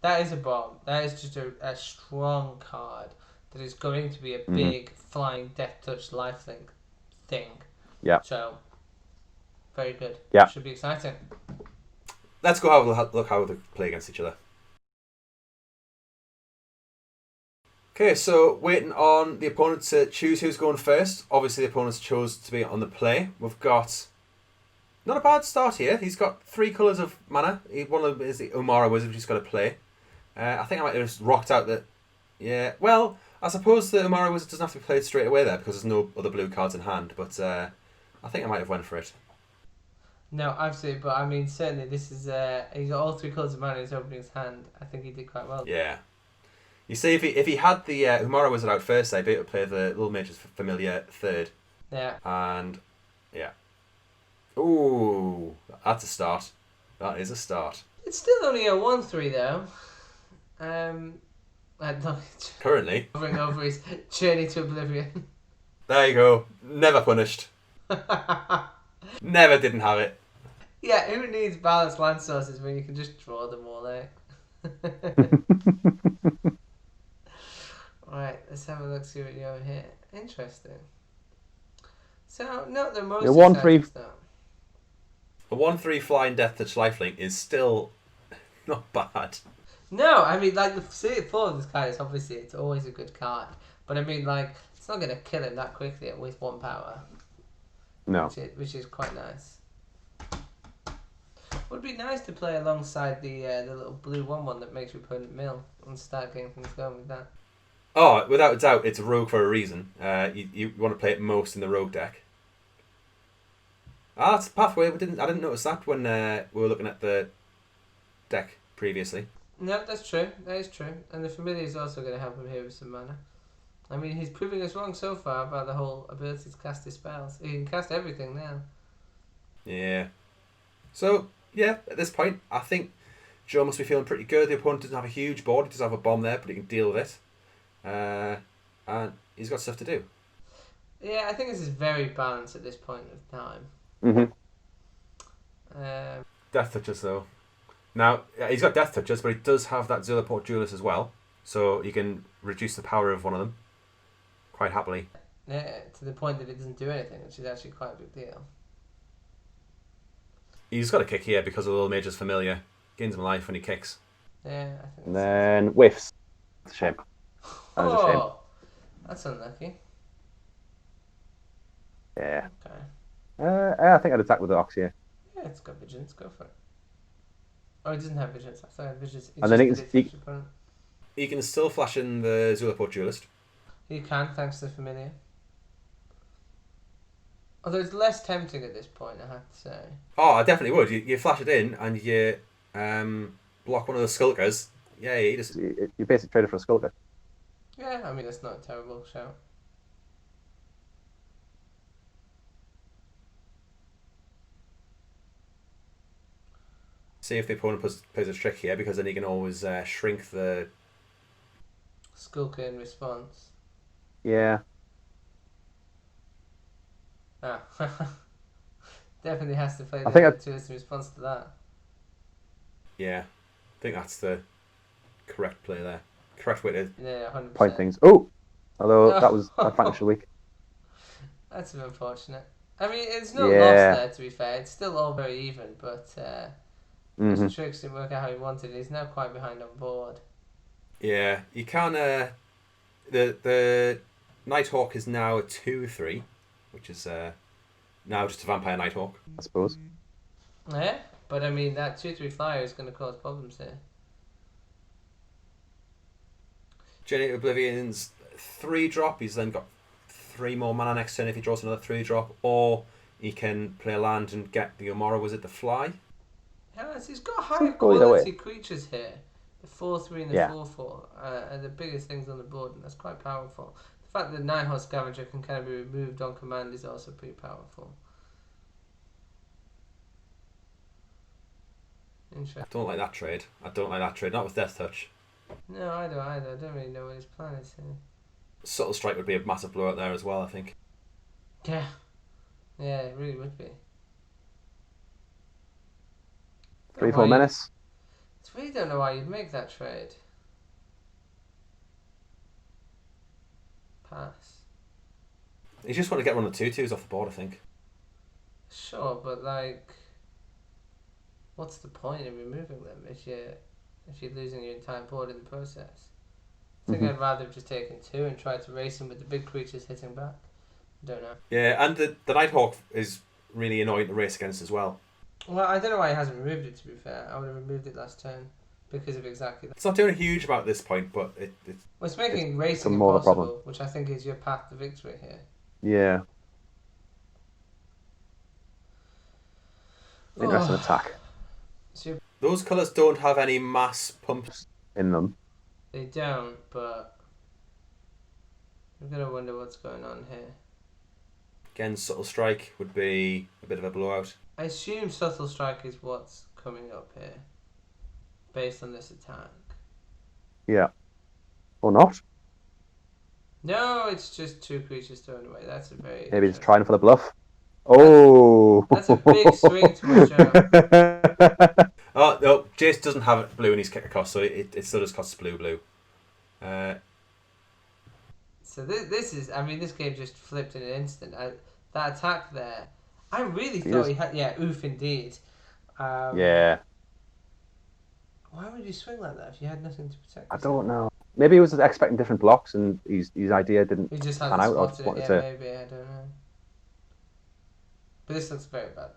That is a bomb. That is just a strong card that is going to be a big flying Death Touch lifelink thing. Yeah. So, very good. Yeah. Should be exciting. Let's go have a look how they play against each other. Okay, so waiting on the opponent to choose who's going first. Obviously, the opponents chose to be on the play. We've got not a bad start here. He's got 3 colours of mana. One of them is the Umara Wizard, which he's got to play. I think I might have just rocked out that. Yeah, well, I suppose the Umara Wizard doesn't have to be played straight away there because there's no other blue cards in hand. But I think I might have went for it. No, absolutely. But I mean, certainly this is. He's got all 3 colours of mana in his opening hand. I think he did quite well. Yeah. You see, if he had the Umara Wizard out first, I'd be able to play the Little Mage's Familiar third. Yeah. And yeah. Ooh, that's a start. That is a start. It's still only a 1-3 though. I don't know. Currently. Hovering over his journey to oblivion. There you go. Never punished. Never didn't have it. Yeah, who needs balanced land sources when you can just draw them all out? Right, let's have a look, see what you have here. Interesting. So, no, the most exciting stuff. A 1/3 flying Death Touch lifelink is still not bad. No, I mean, like, the for this card is obviously, it's always a good card. But I mean, like, it's not going to kill him that quickly with 1 power. No. Which is quite nice. Would be nice to play alongside the little blue 1/1 that makes your opponent mill and start getting things going with that. Oh, without a doubt, it's a rogue for a reason. You want to play it most in the rogue deck. Ah, that's the pathway. I didn't notice that when we were looking at the deck previously. No, that's true. That is true. And the Familiar is also going to help him here with some mana. I mean, he's proving us wrong so far about the whole ability to cast his spells. He can cast everything now. Yeah. So, yeah, at this point, I think Joe must be feeling pretty good. The opponent doesn't have a huge board. He does have a bomb there, but he can deal with it. And he's got stuff to do. Yeah, I think this is very balanced at this point of time. Death Touchers, though. Now, he's got Death Touchers, but he does have that Zilliport Duelist as well. So you can reduce the power of one of them quite happily. Yeah, to the point that it doesn't do anything, which is actually quite a big deal. He's got a kick here because of Little Mage's Familiar. Gains him life when he kicks. Yeah, I think And then whiffs. That's a shame. That was a shame. That's unlucky. Yeah. Okay. I think I'd attack with the Ox here. Yeah, it's got vigilance. Go for it. Oh, it doesn't have vigilance. I thought it had vigilance. And then he can still flash in the Zilliport Duelist. You can, thanks to the Familiar. Although it's less tempting at this point, I have to say. Oh, I definitely would. You flash it in and you block one of the Skulkers. Yeah, you just... You basically trade it for a Skulker. Yeah, I mean, that's not a terrible shout. See if the opponent plays a trick here, because then he can always shrink the... Skulker in response. Yeah. Ah. Definitely has to play I think to in response to that. Yeah, I think that's the correct play there. Correct way to... Yeah, 100%. Point things. Oh! Although that was a financial week. That's unfortunate. I mean, it's no loss there, to be fair. It's still all very even, but those tricks didn't work out how he wanted. He's now quite behind on board. Yeah, you can... the Nighthawk is now a 2/3, which is now just a Vampire Nighthawk. I suppose. Yeah, but I mean, that 2/3 flyer is going to cause problems here. Journey Oblivion's 3-drop. He's then got 3 more mana next turn if he draws another 3-drop, or he can play a land and get the Umara Wizard to fly. Yeah, he's got higher quality creatures here. The 4/3 and the 4/4 are the biggest things on the board, and that's quite powerful. The fact that the Nighthawk Scavenger can kind of be removed on command is also pretty powerful. Interesting. I don't like that trade. Not with Death Touch. No, I don't either. I don't really know what his plan is here. Subtle Strike would be a massive blowout there as well, I think. Yeah. Yeah, it really would be. 3-4 minutes. I really don't know why you'd make that trade. Pass. You just want to get one of the 2-2s off the board, I think. Sure, but like, what's the point in removing them if you're losing your entire board in the process? I think I'd rather have just taken 2 and tried to race them with the big creatures hitting back. I don't know. Yeah, and the Nighthawk is really annoying to race against as well. Well, I don't know why he hasn't removed it, to be fair. I would have removed it last turn because of exactly that. It's not doing a huge amount at this point, but Well, it's making racing more of a problem. impossible, which I think is your path to victory here. Yeah. Interesting attack. So those colours don't have any mass pumps in them. they don't, but I'm going to wonder what's going on here. Again, Subtle Strike would be a bit of a blowout. I assume Subtle Strike is what's coming up here, based on this attack. Yeah. Or not. No, it's just 2 creatures thrown away. That's a very... Maybe just trying for the bluff. Oh! That's a big swing to my show. Oh, no, Jace doesn't have blue in his kicker cost, so it still just costs blue. So this is... I mean, this game just flipped in an instant. That attack there... I really thought he had... Yeah, oof indeed. Yeah. Why would you swing like that if you had nothing to protect? I don't know. Maybe he was expecting different blocks and his idea didn't He just pan hadn't out. spotted it. Yeah, maybe. I don't know. But this looks very bad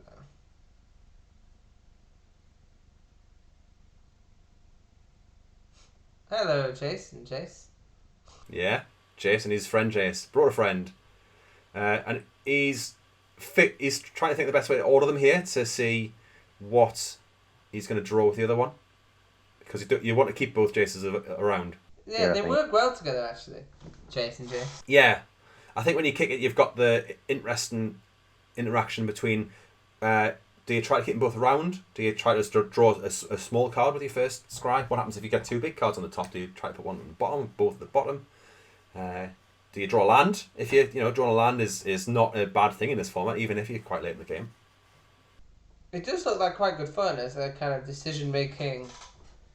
now. Hello, Jason. Jace. Yeah, Jace and his friend Jace. Brought a friend. And he's trying to think the best way to order them here to see what he's going to draw with the other one. Because you want to keep both Jaces around. Yeah, they work well together, actually. Jace and Jace. Yeah. I think when you kick it, you've got the interesting interaction between... do you try to keep them both around? Do you try to draw a small card with your first scry? What happens if you get 2 big cards on the top? Do you try to put one on the bottom, both at the bottom? Do you draw land? If drawing a land is not a bad thing in this format, even if you're quite late in the game. It does look like quite good fun as a kind of decision-making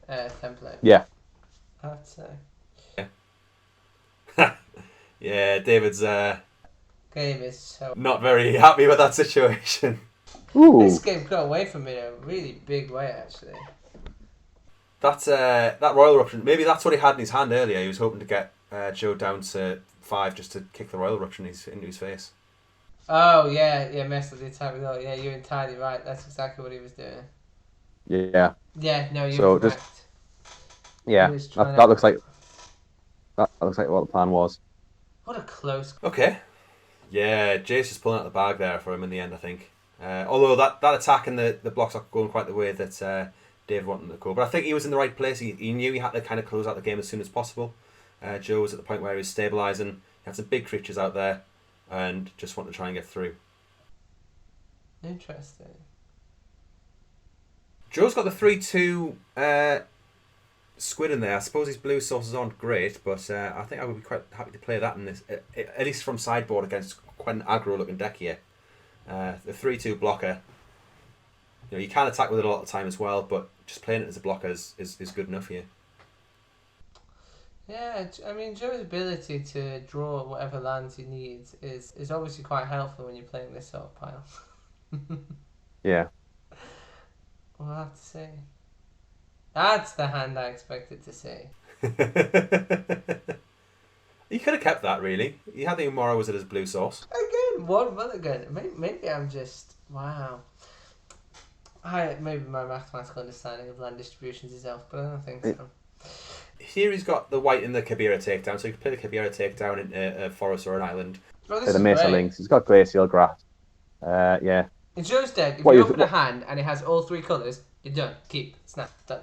template. Yeah. I have to say. Yeah. Yeah, David's Game is so... not very happy with that situation. Ooh. This game got away from me in a really big way, actually. That's that Royal Eruption. Maybe that's what he had in his hand earlier. He was hoping to get Joe down to 5 just to kick the Royal Eruption into his face. Oh, yeah, messed up the attack result. Yeah, you're entirely right. That's exactly what he was doing. Yeah. Yeah, no, you're correct. Yeah, that looks like what the plan was. What a close... Okay. Yeah, Jace is pulling out the bag there for him in the end, I think. Although that attack and the blocks are going quite the way that Dave wanted to go. But I think he was in the right place. He knew he had to kind of close out the game as soon as possible. Joe was at the point where he was stabilising. He had some big creatures out there and just wanted to try and get through. Interesting. Joe's got the 3-2 squid in there. I suppose his blue sources aren't great, but I think I would be quite happy to play that in this, at least from sideboard against quite an aggro-looking deck here. The 3-2 blocker, you can attack with it a lot of the time as well, but just playing it as a blocker is good enough here. Yeah, I mean, Joe's ability to draw whatever lands he needs is obviously quite helpful when you're playing this sort of pile. Yeah. We'll have to see. That's the hand I expected to see. You could have kept that, really. You had the Umara was at his blue source. Again, one mulligan. Maybe I'm just... Wow. Maybe my mathematical understanding of land distributions is off, but I don't think so. Here he's got the white in the Kabira takedown, so you can play the Kabira takedown in a forest or an island. Oh, this The is Mesa great. links. He's got Grey Seal Grass. Yeah. In Joe's deck, if What, you you've- open a hand and it has all 3 colours, you're done. Keep. Snap. Done.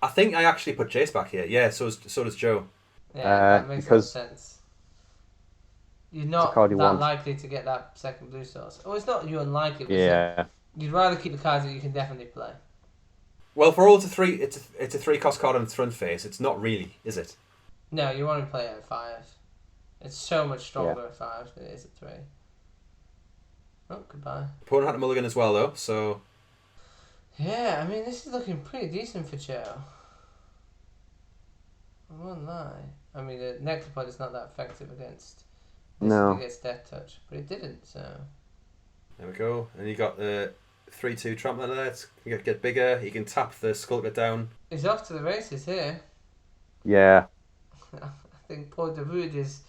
I think I actually put Jace back here. Yeah, so does Joe. Yeah, that makes because sense. You're not card you that want. likely to get that second blue source. Oh, it's not you're unlikely. But Yeah. you'd rather keep the cards that you can definitely play. Well, for all it's a 3-cost card on its front face. It's not really, is it? No, you want to play it at 5. It's so much stronger at 5 than it is at 3. Oh, goodbye. Opponent had a mulligan as well, though, so... Yeah, I mean, this is looking pretty decent for Joe. I won't lie. I mean, the Necropod is not that effective against this if it No. gets Death Touch, but it didn't, so... There we go. And you got the 3-2 Trampler there. It's going to get bigger. You can tap the Skulker down. He's off to the races here. Yeah. I think Port de Vood is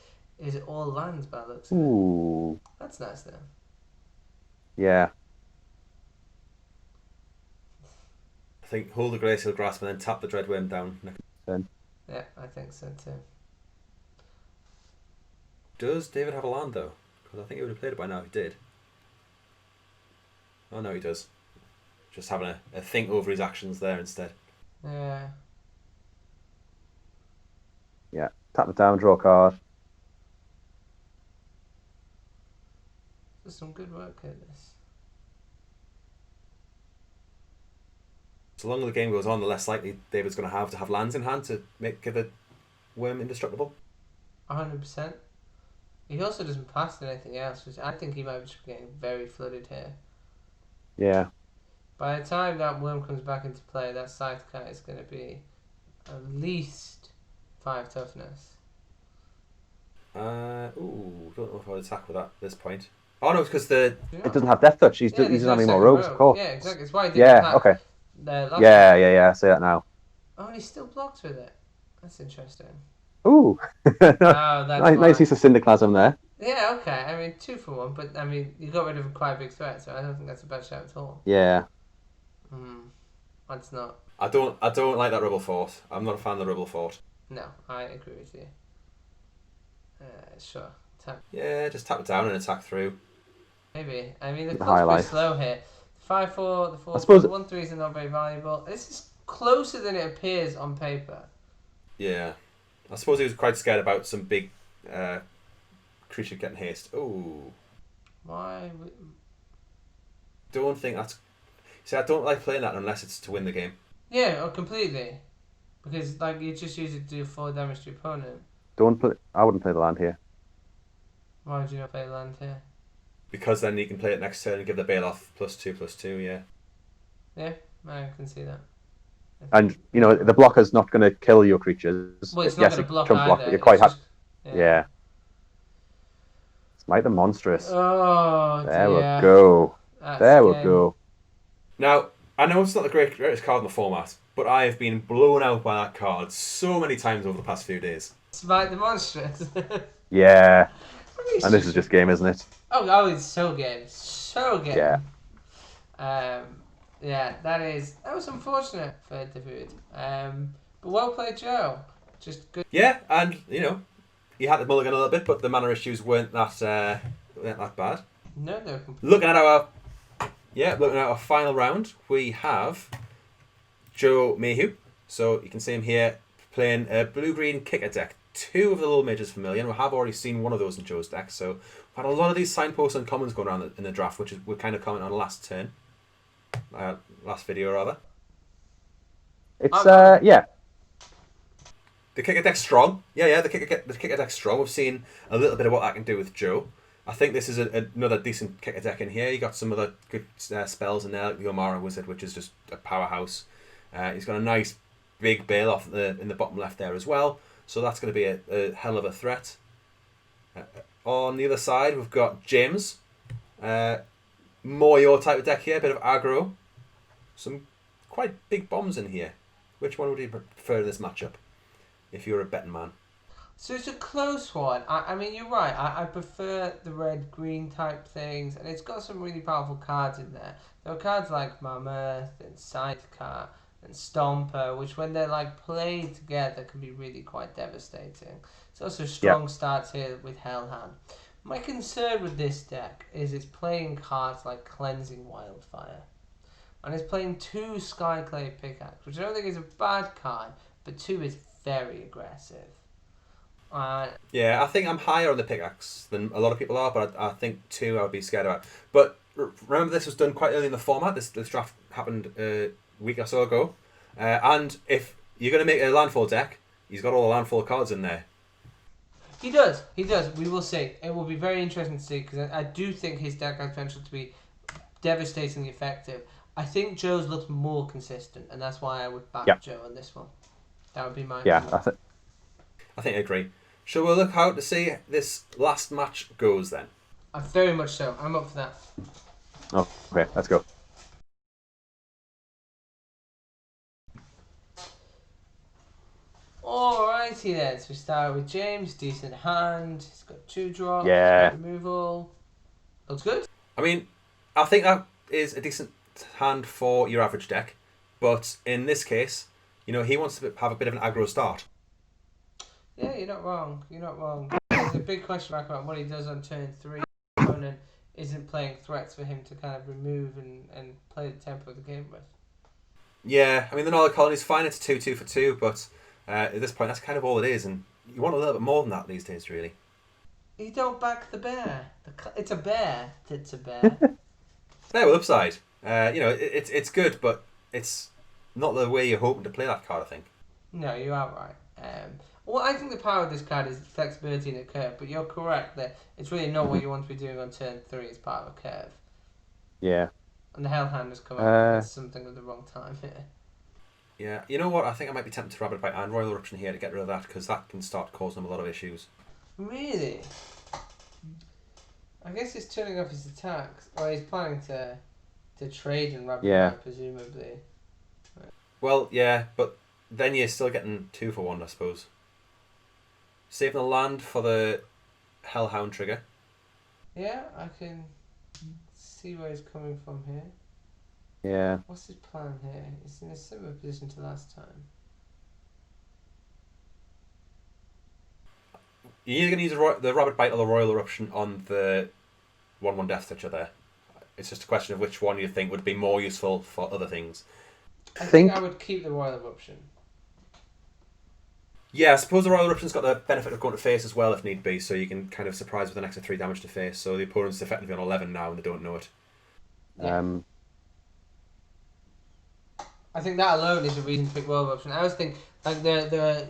all lands by the looks of it. Ooh. That's nice, though. Yeah. I think hold the Greyseal Grasp and then tap the Dreadworm down. Yeah, I think so, too. Does David have a land, though? Because I think he would have played it by now if he did. Oh, no, he does. Just having a think over his actions there instead. Yeah. Yeah. Tap it down, draw a card. There's some good work here, this. So the longer the game goes on, the less likely David's going to have lands in hand to give the worm indestructible. 100%. He also doesn't pass anything else, which I think he might be just getting very flooded here. Yeah. By the time that worm comes back into play, that scythe cat is going to be at least 5 toughness. Don't know if I'll attack with that at this point. Oh no, it's because It doesn't have Death Touch. He doesn't have any more rogues, of course. Yeah, exactly. It's why he didn't Yeah, attack okay. the last Yeah. I say that now. Oh, and he's still blocked with it. That's interesting. Ooh. Oh, that's nice why. use of Syndiclasm there. Yeah, okay. I mean, 2 for 1, but I mean, you got rid of a quite big threat, so I don't think that's a bad shout at all. Yeah. That's not. I don't like that Rebel Fort. I'm not a fan of the Rebel Fort. No, I agree with you. Sure. Tap. Yeah, just tap it down and attack through. Maybe. I mean, the The clock's pretty highlight. slow here. 5-4, the 4, I suppose- 1-3s are not very valuable. This is closer than it appears on paper. Yeah. I suppose he was quite scared about some big creature getting haste. Oh. Why? Don't think that's... See, I don't like playing that unless it's to win the game. Yeah, completely. Because, like, you just use it to do 4 damage to your opponent. I wouldn't play the land here. Why would you not play land here? Because then you can play it next turn and give the bail off +2/+2, yeah. Yeah, I can see that. And, the blocker's not going to kill your creatures. Well, it's Yes, not going it to block can either. but you're quite It's just- Yeah. Smite the Monstrous. Oh, There we dear. go. That's There we scary. go. Now, I know it's not the greatest card in the format, but I have been blown out by that card so many times over the past few days. Smite the monstrous. Yeah. And this is just game, isn't it? Oh, it's so good. So good. Yeah. Yeah, that was unfortunate for David. But well played, Joe. Just good. Yeah, and, he had to mulligan a little bit, but the mana issues weren't that bad. No. Looking at our final round, we have Joe Mayhew. So you can see him here playing a blue-green kicker deck. 2 of the little majors familiar, and we have already seen one of those in Joe's deck. So we've had a lot of these signposts and commons going around in the draft, which we're kind of commenting on last video rather. It's, The kicker deck's strong. Yeah, the kicker deck's strong. We've seen a little bit of what that can do with Joe. I think this is another decent kicker deck in here. You got some other good spells in there, like the Omara Wizard, which is just a powerhouse. He's got a nice big bail off in the bottom left there as well. So that's going to be a hell of a threat. On the other side, we've got James. More your type of deck here, a bit of aggro. Some quite big bombs in here. Which one would you prefer in this matchup, if you're a betting man? So it's a close one. I mean, you're right. I prefer the red-green type things, and it's got some really powerful cards in there. There are cards like Mammoth and Sidecar and Stomper, which when they're played together can be really quite devastating. It's also strong starts here with Hellhand. My concern with this deck is it's playing cards like Cleansing Wildfire. And it's playing 2 Skyclave Pickaxe, which I don't think is a bad card, but 2 is very aggressive. Yeah, I think I'm higher on the pickaxe than a lot of people are, but I think 2 I would be scared about. But remember, this was done quite early in the format. This draft happened a week or so ago. And if you're going to make a landfall deck, he's got all the landfall cards in there. He does. He does. We will see. It will be very interesting to see because I do think his deck has potential to be devastatingly effective. I think Joe's looks more consistent, and that's why I would back Yeah. Joe on this one. That would be my Yeah, opinion. that's it. I think I agree. Shall we look out to see this last match goes then? Very much so. I'm up for that. Okay, let's go. Alrighty then. So we start with James. Decent hand. He's got 2 drops. Yeah. Removal. Looks good. I mean, I think that is a decent hand for your average deck, but in this case, he wants to have a bit of an aggro start. Yeah, you're not wrong. You're not wrong. There's a big question mark about what he does on turn 3. Opponent isn't playing threats for him to kind of remove and play the tempo of the game with. Yeah, I mean, the Knowledge Colony's fine, it's 2-2 for 2, but at this point, that's kind of all it is, and you want a little bit more than that these days, really. You don't back the bear. It's a bear. It's a bear. Bear with upside. It's good, but it's not the way you're hoping to play that card, I think. No, you are right. Well, I think the power of this card is flexibility in a curve, but you're correct that it's really not what you want to be doing on turn 3 as part of a curve. Yeah. And the Hellhound has come out with something at the wrong time here. Yeah, you know what? I think I might be tempted to Rabbit Bite and Royal Eruption here to get rid of that, because that can start causing him a lot of issues. Really? I guess he's turning off his attacks. Or he's planning to trade and Rabbit Bite, presumably. Well, yeah, but then you're still getting 2 for 1, I suppose. Saving the land for the Hellhound trigger. Yeah, I can see where he's coming from here. Yeah. What's his plan here? He's in a similar position to last time. You're either going to use the Rabbit Bite or the Royal Eruption on the 1/1 Death Toucher there. It's just a question of which one you think would be more useful for other things. I think I would keep the Royal Eruption. Yeah, I suppose the Royal Eruption's got the benefit of going to face as well if need be, so you can kind of surprise with an extra 3 damage to face, so the opponent's effectively on 11 now and they don't know it. Yeah. I think that alone is a reason to pick Royal Eruption. I always think like the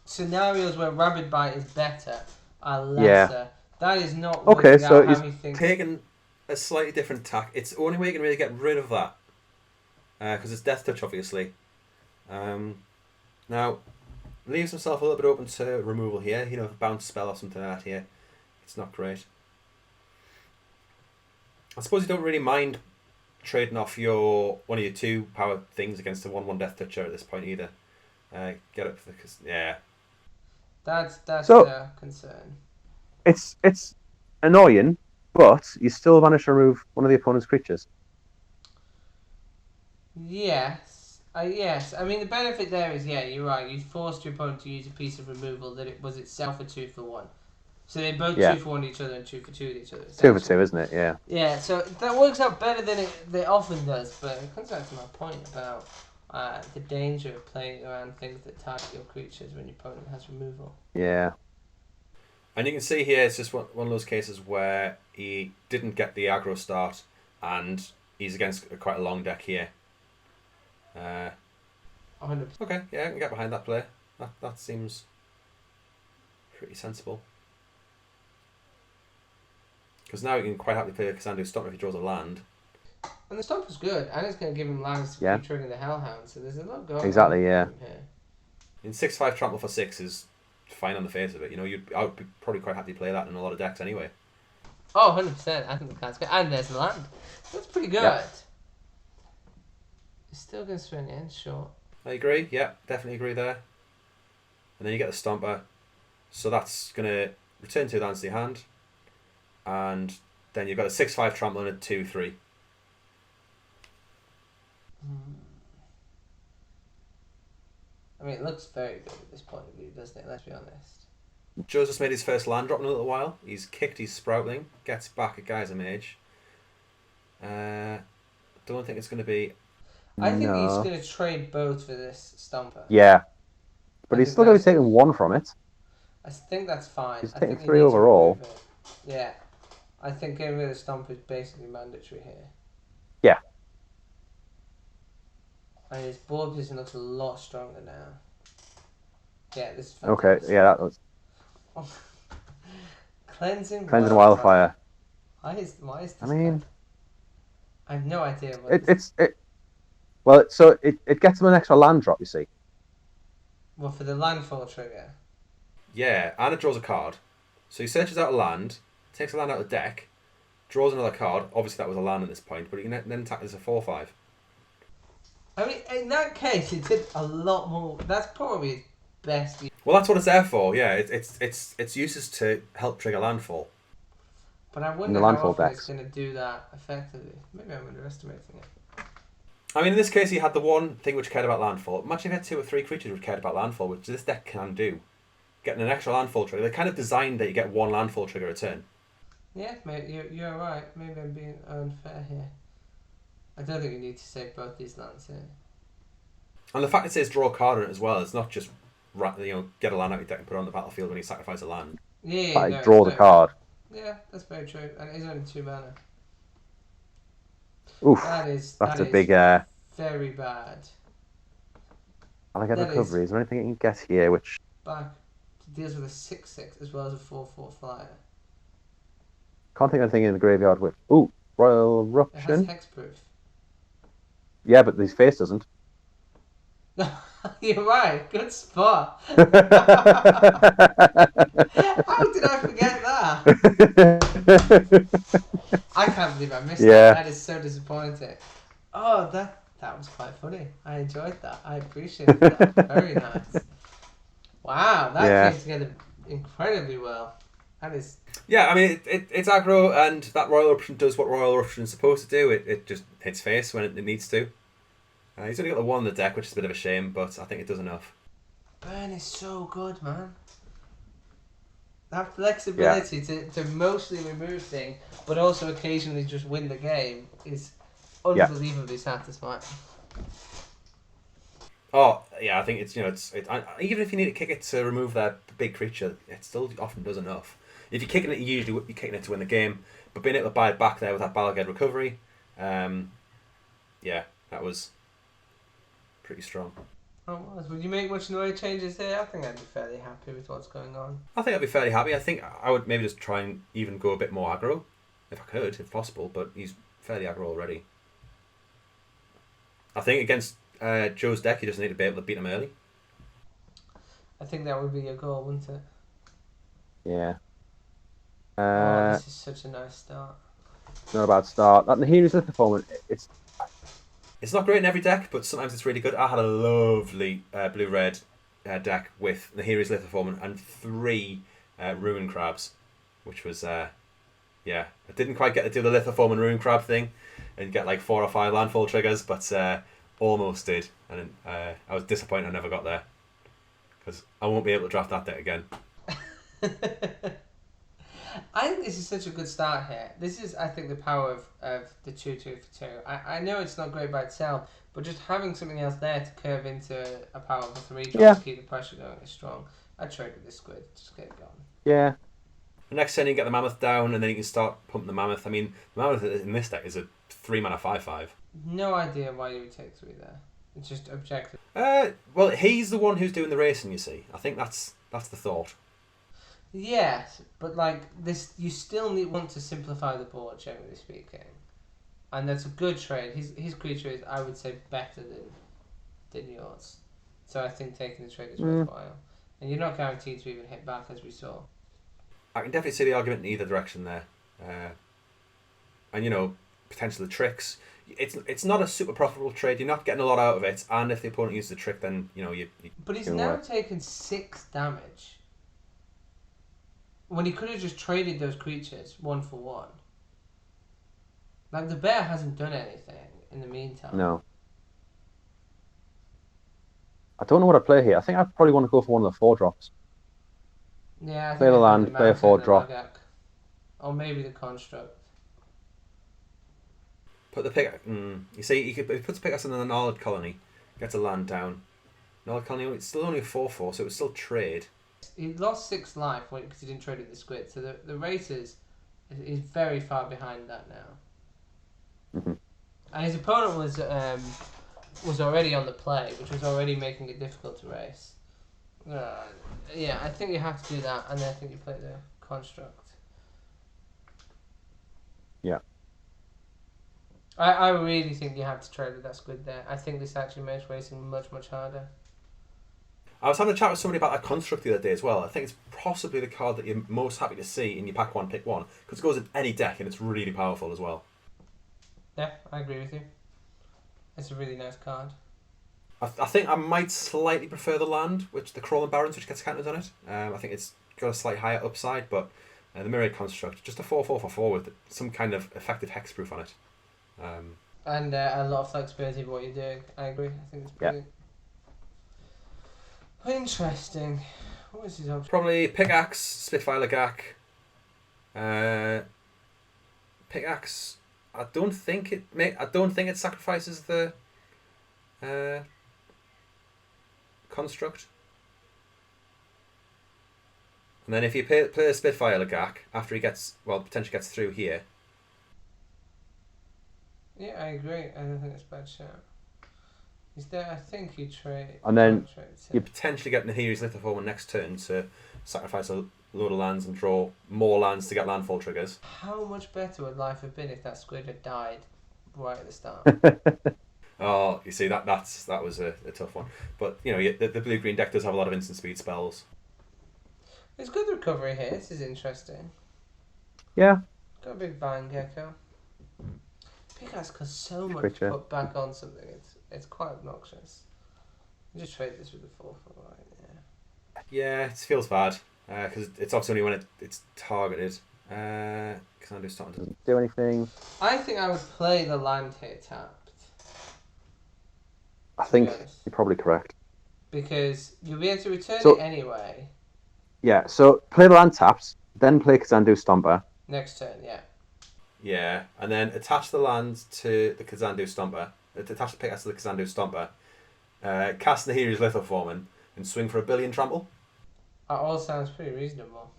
scenarios where Rabid Bite is better are lesser. Yeah. That is not Okay, so how he thinks. Taking a slightly different tack. It's the only way you can really get rid of that. Because it's Death Touch, obviously. Now, leaves himself a little bit open to removal here. A bounce spell or something like that here. It's not great. I suppose you don't really mind trading off one of your 2 power things against a 1/1 Death Toucher at this point either. Get it because That's So- the concern. It's annoying, but you still manage to remove one of the opponent's creatures. Yes. Yes. I mean, the benefit there is, yeah, you're right. You forced your opponent to use a piece of removal that it was itself a 2 for 1. So they both 2 for 1 each other and 2 for 2 with each other. 2 for 2, isn't it? Yeah. Yeah, so that works out better than it often does, but it comes back to my point about the danger of playing around things that target your creatures when your opponent has removal. Yeah. And you can see here it's just one of those cases where he didn't get the aggro start and he's against quite a long deck here. 100%. Okay, yeah, I can get behind that play. That seems pretty sensible. Because now you can quite happily play a Cassandra Stomp if he draws a land. And the stomp is good, and it's going to give him lands to keep triggering the Hellhound, so there's a lot going Exactly, on yeah. from here. In 6/5 trample for 6 is fine on the face of it. I would be probably quite happy to play that in a lot of decks anyway. Oh, 100%. I think the card's good. And there's the land. That's pretty good. Yeah. It's still going to swing in, sure. I agree. Yeah, definitely agree there. And then you get the Stomper. So that's going to return 2 lands to your hand. And then you've got a 6/5 trample and a 2/3. I mean, it looks very good at this point of view, doesn't it? Let's be honest. Joe's just made his first land drop in a little while. He's kicked his Sproutling, gets back a Geyser Mage. Don't think it's going to be... I think he's going to trade both for this Stomper. Yeah. But I he's think still going to that's- be taking 1 from it. I think that's fine. He's I taking think 3 you need to overall. remove it. Yeah. I think getting rid of the Stomper is basically mandatory here. Yeah. And his board position looks a lot stronger now. Yeah, this is Okay, fantastic. yeah, that was... Cleansing Cleansing Wildfire. Wildfire. Why is I this mean, card? I have no idea what it, this. it's it. Well, so it gets him an extra land drop. You see. Well, for the landfall trigger. Yeah, and it draws a card. So he searches out a land, takes a land out of the deck, draws another card. Obviously, that was a land at this point, but he can then attack as a 4/5. I mean, in that case, it did a lot more. That's probably his best. Well, that's what it's there for. Yeah, it's uses to help trigger landfall. But I In wonder the how landfall often it's decks. going to do that effectively. Maybe I'm underestimating it. I mean, in this case, he had the one thing which cared about landfall. Imagine if he had 2 or 3 creatures which cared about landfall, which this deck can do. Getting an extra landfall trigger. They're kind of designed that you get 1 landfall trigger a turn. Yeah, maybe you're right. Maybe I'm being unfair here. I don't think you need to save both these lands here. And the fact it says draw a card on it as well, it's not just get a land out of your deck and put it on the battlefield when you sacrifice a land. Yeah, Like, no, draw the card. Yeah, that's very true. And it is only 2 mana. Oof, That's that's a is big. very bad. I get that recovery. is- Is there anything you can get here which? Back deals with a 6/6 as well as a 4/4 flyer. Can't think of anything in the graveyard with. Ooh, Royal It has Eruption. hexproof. Yeah, but his face doesn't. You're right. Good spot. How did I forget that? I can't believe I missed Yeah. that. That is so disappointing. Oh, that was quite funny. I enjoyed that. I appreciated that. Very nice. Wow, that Yeah. came together incredibly well. That is. Yeah, I mean, it's aggro, and that Royal Eruption does what Royal Eruption is supposed to do. It just hits face when it needs to. He's only got the 1 in the deck, which is a bit of a shame, but I think it does enough. Burn is so good, man. That flexibility to mostly remove things, but also occasionally just win the game is unbelievably satisfying. Oh, yeah, I think it's even if you need to kick it to remove that big creature, it still often does enough. If you're kicking it, you usually be kicking it to win the game, but being able to buy it back there with that Balagad recovery, yeah, that was pretty strong. Oh, it was. Would you make much noise changes here? I think I'd be fairly happy with what's going on. I think I'd be fairly happy. I think I would maybe just try and even go a bit more aggro, if I could, if possible, but he's fairly aggro already. I think against Joe's deck, you just need to be able to beat him early. I think that would be your goal, wouldn't it? Yeah. Oh, this is such a nice start. Not a bad start. That Nahiri's Lithoform, It's not great in every deck, but sometimes it's really good. I had a lovely blue-red deck with Nahiri's Lithoform and 3 Ruin Crabs, which was, I didn't quite get to do the Lithoform and Ruin Crab thing and get like 4 or 5 landfall triggers, but almost did. And I was disappointed I never got there because I won't be able to draft that deck again. I think this is such a good start here. This is, I think, the power of the 2/2 for 2. I know it's not great by itself, but just having something else there to curve into a power of a 3 drop to keep the pressure going is strong. I'd trade with this squid. Just get it going. Yeah. The next turn you get the Mammoth down, and then you can start pumping the Mammoth. I mean, the Mammoth in this deck is a 3 mana 5/5. No idea why you would take 3 there. It's just objective. Well, he's the one who's doing the racing, you see. I think that's the thought. Yes, but like this, you still want to simplify the board, generally speaking, and that's a good trade. His creature is, I would say, better than yours, so I think taking the trade is worthwhile. And you're not guaranteed to even hit back, as we saw. I can definitely see the argument in either direction there, and potentially the tricks. It's not a super profitable trade. You're not getting a lot out of it, and if the opponent uses the trick, then you. But he's now taken 6 damage. When he could have just traded those creatures 1 for 1. Like, the bear hasn't done anything in the meantime. No. I don't know what I play here. I think I probably want to go for one of the 4 drops. Yeah, I think Play the I'd land, do the play a mountain 4 and the drop. Lagak. Or maybe the construct. Put the pick. You see, if he puts the pickaxe in the Knowledge Colony, gets a land down. Knowledge Colony, it's still only a 4/4, so it would still trade. He lost 6 life because he didn't trade with the squid. So the Racers is very far behind that now. Mm-hmm. And his opponent was already on the play, which was already making it difficult to race. Yeah, I think you have to do that, and then I think you play the construct. I really think you have to trade with that squid there. I think this actually makes racing much, much harder. I was having a chat with somebody about that construct the other day as well. I think it's possibly the card that you're most happy to see in your pack one, pick one, because it goes in any deck and it's really powerful as well. Yeah, I agree with you. It's a really nice card. I think I might slightly prefer the land, which the Crawling Barrens, which gets counters on it. I think it's got a slightly higher upside, but the Myriad Construct, just a 4/4/4 with some kind of effective hexproof on it. And a lot of flexibility for what you're doing. I agree. I think it's brilliant. Interesting. What was his option? Probably Pickaxe, Spitfire Lagak. Pickaxe. I don't think it sacrifices the construct. And then if you play a Spitfire Lagak after he potentially gets through here. Yeah, I agree. I don't think it's a bad shout. Is there? I think you trade. And then you potentially get Nahiri's Lithoform next turn to sacrifice a load of lands and draw more lands to get landfall triggers. How much better would life have been if that squid had died right at the start? Oh, you see that was a tough one. But you know the blue green deck does have a lot of instant speed spells. There's good recovery here. This is interesting. Yeah. Got a big Vine Gecko. Pickaxe costs so much creature. to put back on something. It's quite obnoxious. You just trade this with the 4/4, right? Yeah, it feels bad because it's obviously only when it's targeted. Xanadu starting to Doesn't do anything. I think I would play the land here tapped. I think you're probably correct. Because you'll be able to return So- it anyway. Yeah, so play the land taps, then play Xanadu Stomper. Next turn, yeah. Yeah, and then attach the land to the Xanadu Stomper. Attach the Pickaxe to the Xanadu Stomper. Cast Nahiri's Lithoform and swing for a billion trample. That all sounds pretty reasonable.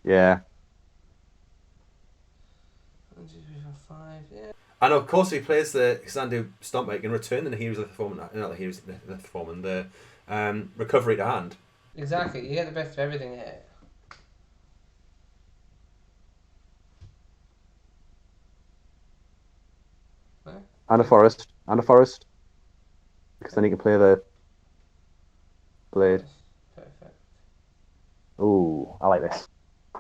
Yeah. 1, 2, 3, 4, 5, yeah. And of course, if he plays the Xanadu Stomper, he can return the Nahiri's Lithoform, not the Nahiri's Lithoform, and the recovery to hand. Exactly, you get the best of everything here. No? And a forest. Because then you can play the blade. Perfect. Ooh, I like this.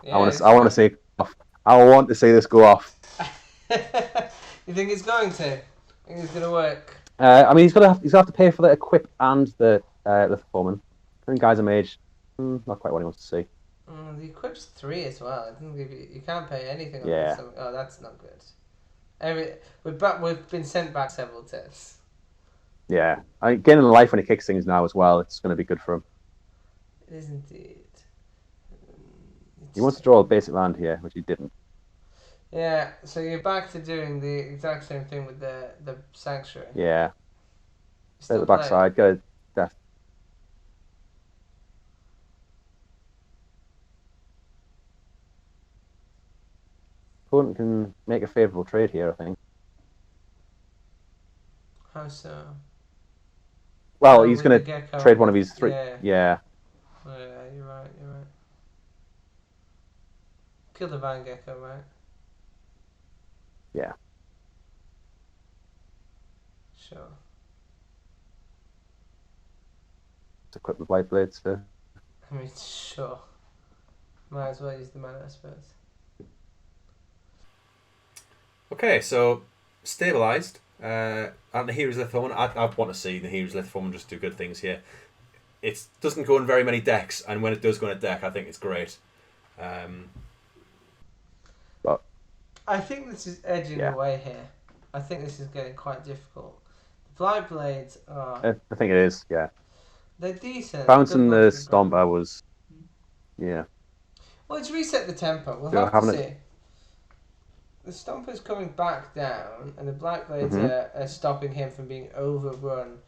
Yeah, I want to see it off. I want to see this go off. You think it's going to? I think it's going to work. I mean, he's gonna have to pay for the equip and the Lithoform. I think Geyser Mage, not quite what he wants to see. The equip's 3 as well. I think you can't pay anything on Yeah. this. Oh, that's not good. We've been sent back several times. Yeah, gaining life when he kicks things now as well. It's going to be good for him. It is indeed. He wants to draw a basic land here, which he didn't. Yeah, so you're back to doing the exact same thing with the Sanctuary. Yeah. Still At the backside, get a death. Opponent can make a favourable trade here, I think. How so? Well, Oh, he's with going the to Gecko. trade one of his 3. Yeah. Yeah. Oh, yeah, you're right. Kill the Vine Gecko, right? Yeah. Sure. To equip the White Blades to. I mean, sure. Might as well use the mana, I suppose. Okay, so stabilized. And Nahiri's Lithoform. I want to see Nahiri's Lithoform just do good things here. It doesn't go in very many decks, and when it does go in a deck, I think it's great. But I think this is edging away here. I think this is getting quite difficult. The Blight Blades are... I think it is, yeah. They're decent. Bouncing Good the ones to grab. Stomper was. Yeah. Well, it's reset the tempo. We'll Yeah, have to haven't see. The Stomper's coming back down, and the Black Blades Mm-hmm. are stopping him from being overrun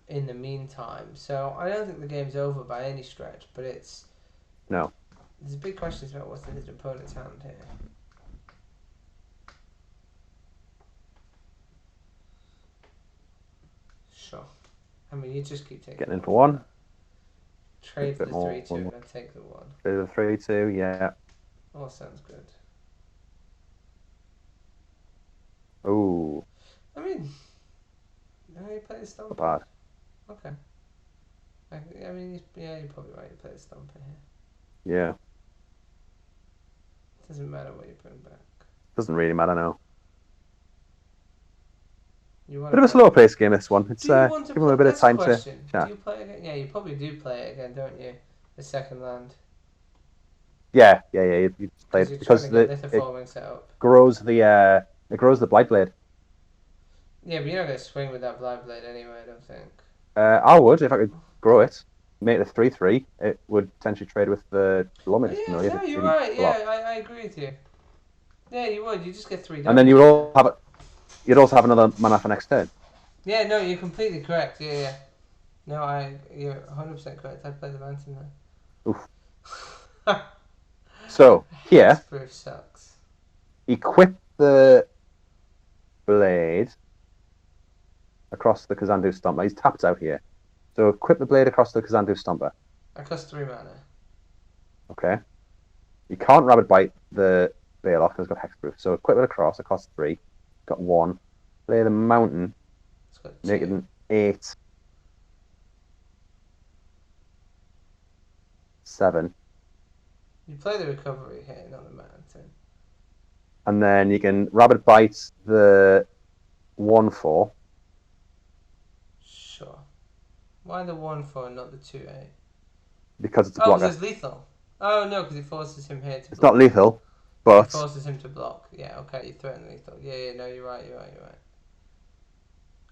in the meantime. So I don't think the game's over by any stretch, but it's... No. There's a big question about what's in his opponent's hand here. Sure. I mean, you just keep taking Getting in one. for 1. Trade a for bit the more, 3-2 one and more. I take the 1. Trade the 3/2, yeah. All sounds good. Oh, I mean, no, you play the not Stomper. bad. Okay. I mean, yeah, you're probably right. You play the Stomper here. Yeah, Doesn't matter what you bring back. doesn't really matter now. You want Bit to of a play. slower pace game, this one. It's Do you want to give them play? a bit of That's a time to question. Do chat. you play again? Yeah, you probably do play it again, don't you? The second land. Yeah. You Because played you're trying to because get it lithoforming set up. grows the blight blade. Yeah, but you're not going to swing with that Blind Blade anyway, I don't think. I would if I could grow it, make it a 3/3. It would potentially trade with the Oh, Lumid. yeah, no, you're 80 right. block. Yeah, I agree with you. Yeah, you would. You just get 3 And then damage. Yeah. you'd also have another mana for next turn. Yeah, no, you're completely correct. Yeah. No, you're 100% correct. I'd play the Mountain Oof. then. So here, Hexproof sucks. equip the blade across the Kazandu Stomper. He's tapped out here. So equip the blade across the Kazandu Stomper. I cost 3 mana. Okay. You can't Rabbit Bite the Baloth because it's got hexproof. So equip it across. It costs 3. Got 1. Play the mountain. It's got 2. Make it an 8. 7. You play the recovery here, not the Mountain. And then you can Rabbit Bite the 1/4. Sure. Why the 1/4 and not the 2/8? Because it's a Oh, because blocker. it's lethal. Oh, no, because it forces him here to It's block. not lethal, It but forces him to block. Yeah, okay, you threaten lethal. Yeah, no, you're right.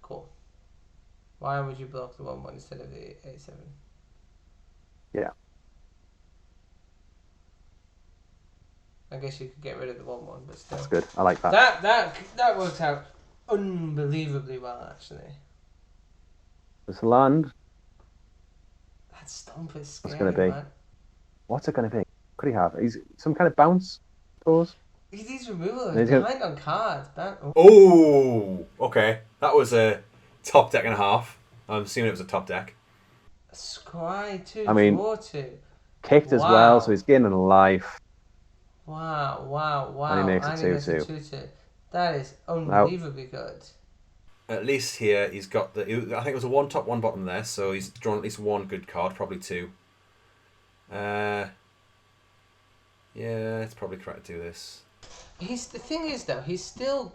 Cool. Why would you block the 1/1 instead of the 8/7? yeah, I guess you could get rid of the 1/1, but still. that's good. I like that. That worked out unbelievably well, actually. This land, That stomp is what's scary, it going to be? man. What's it going to be? What could he have? He's some kind of bounce, I suppose. He's removal. And He's he's behind on cards. Oh, okay. That was a top deck and a half. I'm assuming it was a top deck. Scry 2, I mean, draw 2. kicked as well, so he's gaining life. Wow. And he makes it And he makes a 2/2. 2/2. That is Now, unbelievably good. At least here he's got the. I think it was a 1 top, 1 bottom there, so he's drawn at least 1 good card, probably 2. Yeah, it's probably correct to do this. The thing is though, he's still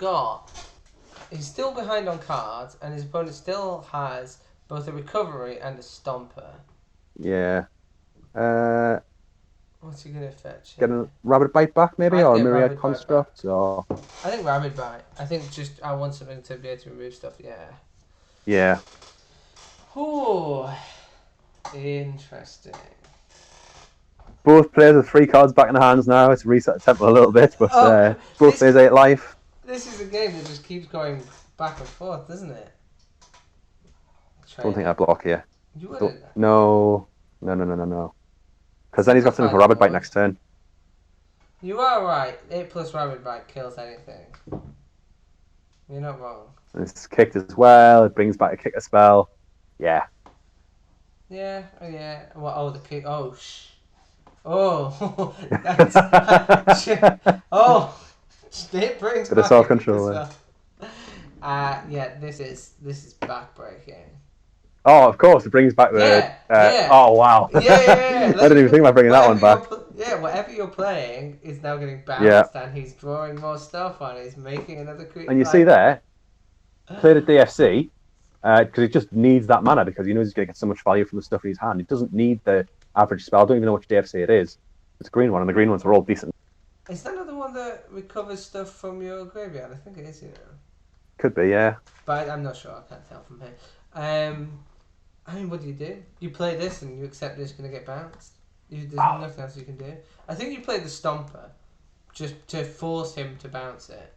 behind on cards, and his opponent still has both a recovery and a stomper. yeah. What's he gonna fetch? Get a Rabbit Bite back, maybe, or a Myriad Rabbit Bite Construct, or I think Rabbit Bite. I think just I want something to be able to remove stuff. Yeah. yeah. Ooh, interesting. Both players have 3 cards back in the hands now. It's reset the tempo a little bit, but both this- players 8 life. This is a game that just keeps going back and forth, doesn't it? Don't think I block here. You wouldn't. No. Because then he's got something for Rabbit Bite next turn. You are right. 8+ Rabbit Bite kills anything. You're not wrong. And it's kicked as well. It brings back a kicker spell. Yeah. Yeah. Well, oh, the kick. Oh, Oh, that's, it brings Bit of back self-control as well. Yeah, this is backbreaking. Oh, of course, it brings back the. Yeah. Oh, wow. Yeah. I didn't even think about bringing that one back. Whatever you're playing is now getting bounced, and he's drawing more stuff on it. He's making another creature. And you see there, played a DFC because he just needs that mana because he knows he's going to get so much value from the stuff in his hand. He doesn't need the average spell. I don't even know which DFC it is. It's a green one, and the green ones are all decent. Is that another one that recovers stuff from your graveyard? I think it is, Could be, yeah. But I'm not sure. I can't tell from here. I mean, what do? You play this and you accept it's going to get bounced? There's nothing else you can do. I think you play the Stomper just to force him to bounce it.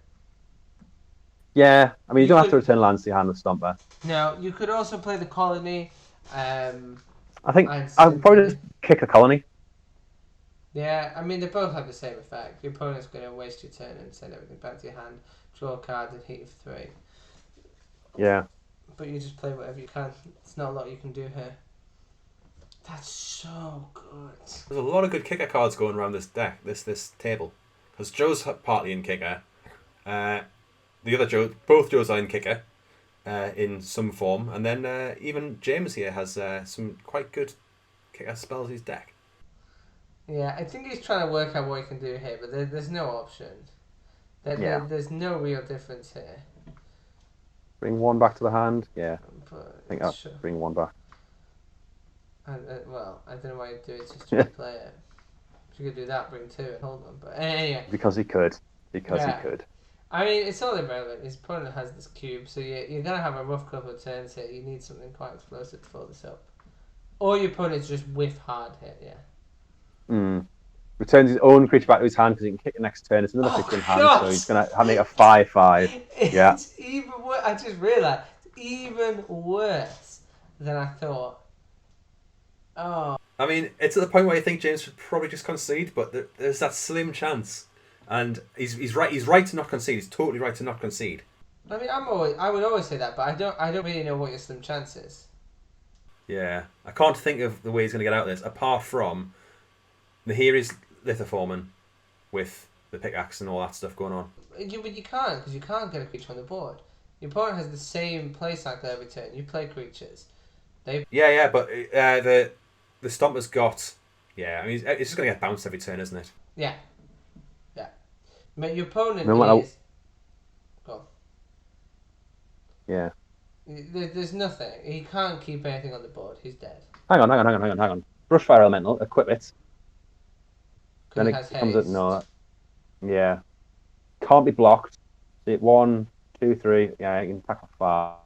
Yeah, I mean, you don't have to return lands to your hand with Stomper. No, you could also play the Colony. I think I'll probably just kick the Colony. Yeah, I mean, they both have the same effect. Your opponent's going to waste your turn and send everything back to your hand, draw a card and hit you for 3. Yeah. But you just play whatever you can. It's not a lot you can do here. That's so good. There's a lot of good kicker cards going around this deck, this table. Because Joe's partly in kicker. the other Joe, both Joes are in kicker in some form, and then even James here has some quite good kicker spells in his deck. Yeah, I think he's trying to work out what he can do here, but there's no option. There's no real difference here. Bring one back to the hand. Yeah, But I think I'll sure. bring one back. Well, I don't know why you do it just to replay it. If you could do that, bring 2 and hold them. But anyway. Because he could. Because Yeah. he could. I mean, it's all irrelevant. His opponent has this cube, so you're going to have a rough couple of turns here. You need something quite explosive to follow this up. Or your opponent's just whiff hard hit, yeah. Returns his own creature back to his hand because he can kick the next turn. It's another creature in hand, so he's going to make a 5/5. Yeah. It's even worse. I just realised. It's even worse than I thought. Oh. I mean, it's at the point where you think James should probably just concede, but there's that slim chance. And he's right. He's right to not concede. He's totally right to not concede. I mean, I would always say that, but I don't really know what your slim chance is. Yeah, I can't think of the way he's going to get out of this apart from here is Lithoforman with the pickaxe and all that stuff going on. But you can't, because you can't get a creature on the board. Your opponent has the same play cycle every turn. You play creatures. Yeah, but the Stomper's got. Yeah, I mean, it's just going to get bounced every turn, isn't it? Yeah. But your opponent is. Go on. Yeah. There's nothing. He can't keep anything on the board. He's dead. Hang on. Brushfire Elemental, equip it. Then He it has comes haste. at no. Yeah. Can't be blocked. 1, 2, 3. Yeah, you can tackle 5.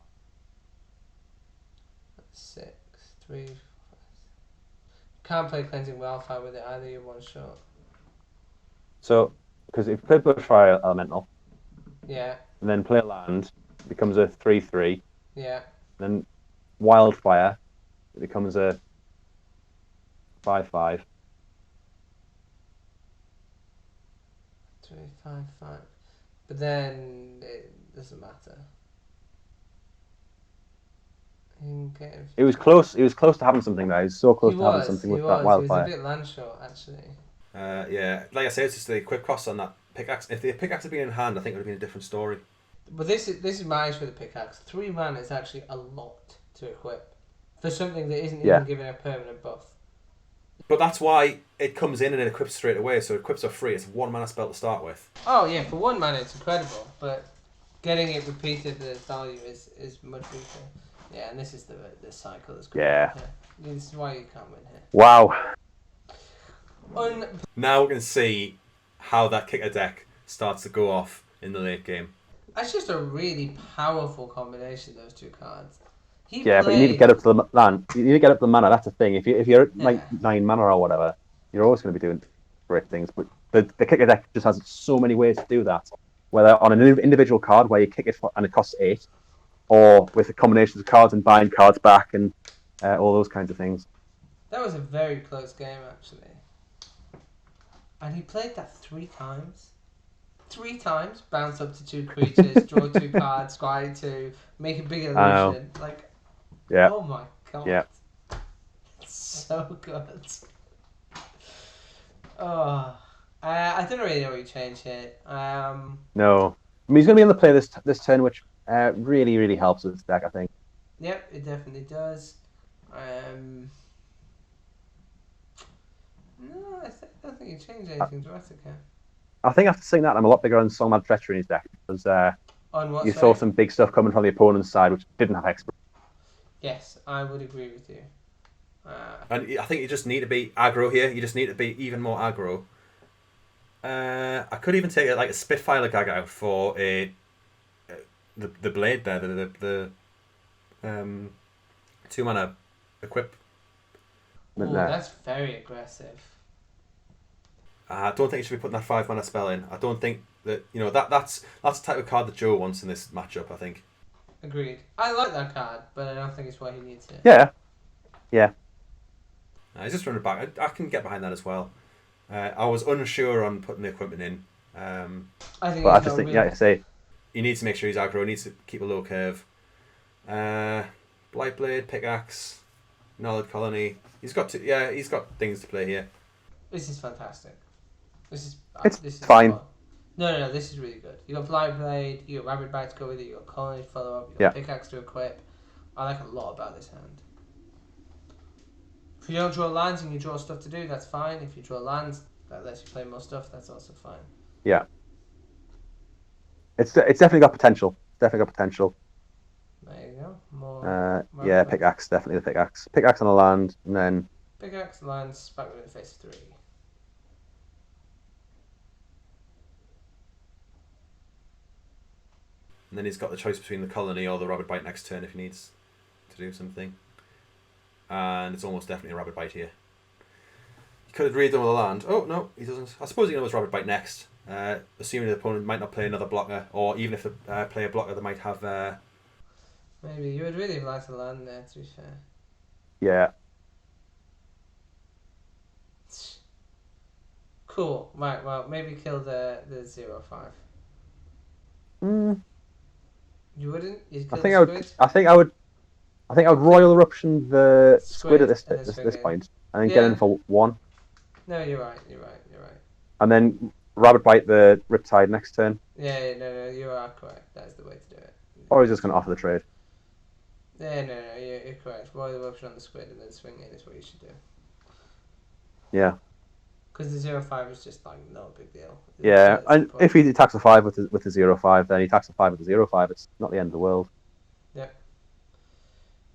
6, 3, 4. Can't play Cleansing Wildfire with it either. You're one shot. So, because if you play Brushfire Elemental, Yeah. and then play land, it becomes a 3/3. Yeah. Then Wildfire, it becomes a 5/5. 3, 5, 5. But then it doesn't matter. It was close. It was close to having something there. He was so close to having something with that He was Wildfire. a bit land short, actually. Yeah, like I said, it's just the equip cost on that pickaxe. If the pickaxe had been in hand, I think it would have been a different story. But this is my issue with the pickaxe. 3 mana is actually a lot to equip for something that isn't even given a permanent buff. But that's why it comes in and it equips straight away. So equips are free. It's a 1 mana spell to start with. Oh yeah, for 1 mana it's incredible, but getting it repeated the value is much weaker. Yeah, and this is the cycle that's going on here. This is why you can't win here. Wow. Now we're going to see how that kicker deck starts to go off in the late game. That's just a really powerful combination, those 2 cards. But you need to get up to the land. You need to get up to the mana. That's the thing. If you're at like 9 mana or whatever, you're always going to be doing great things. But the kicker deck just has so many ways to do that. Whether on an individual card where you kick it and it costs 8, or with the combinations of cards and buying cards back and all those kinds of things. That was a very close game, actually. And he played that 3 times. 3 times, bounce up to 2 creatures, draw 2 cards, scry 2, make a big illusion. Like, oh my god. Yeah. It's so good. Oh, I don't really know what you change here. No. I mean, he's going to be able to play this turn, which really, really helps with this deck, I think. Yep, it definitely does. No, I don't think you change anything drastic here. I think after seeing that, I'm a lot bigger on Songmad Treachery in his deck because you saw some big stuff coming from the opponent's side, which didn't have expert. Yes, I would agree with you. And I think you just need to be aggro here. You just need to be even more aggro. I could even take like a Spitfire gag out for the blade there, the 2 mana equip. Oh, that's very aggressive. I don't think you should be putting that 5 mana spell in. I don't think that that's the type of card that Joe wants in this matchup. I think. Agreed. I like that card, but I don't think it's what he needs it. Yeah. He's just running back. I can get behind that as well. I was unsure on putting the equipment in. I think. But I just think, say he needs to make sure he's aggro. He needs to keep a low curve. Blightblade, pickaxe, Knowledge Colony. He's got things to play here. This is fantastic. This is fine. fun. No. This is really good. You got Blind Blade. You got Rabid Bite to go with it. You got Colony to follow up. You got Yeah. Pickaxe to equip. I like a lot about this hand. If you don't draw lands and you draw stuff to do, that's fine. If you draw lands, that lets you play more stuff. That's also fine. Yeah. It's definitely got potential. Definitely got potential. There you go. More. Yeah, pickaxe, definitely the pickaxe. Pickaxe on the land, and then Pickaxe, lands, back with phase 3. And then he's got the choice between the Colony or the Rabid Bite next turn if he needs to do something. And it's almost definitely a Rabid Bite here. He could have redone with the land. Oh, no, he doesn't. I suppose he knows Rabid Bite next. Assuming the opponent might not play another blocker, or even if they play a blocker, they might have... Maybe. You would really have liked the land there, to be fair. yeah. Cool. Right, well, maybe kill the 0/5. Mm, You wouldn't? You'd kill I think the I squid? would. I think I would Royal Eruption the squid at Squid and this swing in. point, and then get in for 1, No, you're right. and then Rabbit Bite the Riptide next turn, Yeah, no, you are correct. That is the way to do it. or he's just going to offer the trade. Yeah, no, you're correct. Royal Eruption on the squid and then swing in is what you should do. Yeah. Because the 0/5 is just like not a big deal. Yeah, That's and the point. if he attacks a 5 with the 0/5, then he attacks a 5 with the 0/5. It's not the end of the world.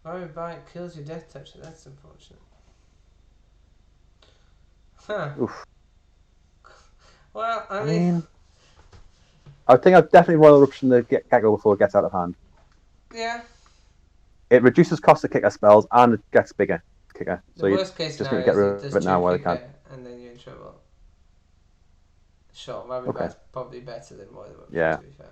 Rabid Bite kills your Death Toucher. That's unfortunate. Huh. Oof. Well, I I mean, mean, I think I'd definitely Royal Eruption the Gecko before it gets out of hand. yeah. It reduces cost of kicker spells and it gets bigger kicker. So The you worst case just scenario need to get is rid it of does it now 2 while they can. kicker and then you're in trouble. Sure, Rabid Okay. Bite's probably better than Royal Eruption, Yeah. to be fair.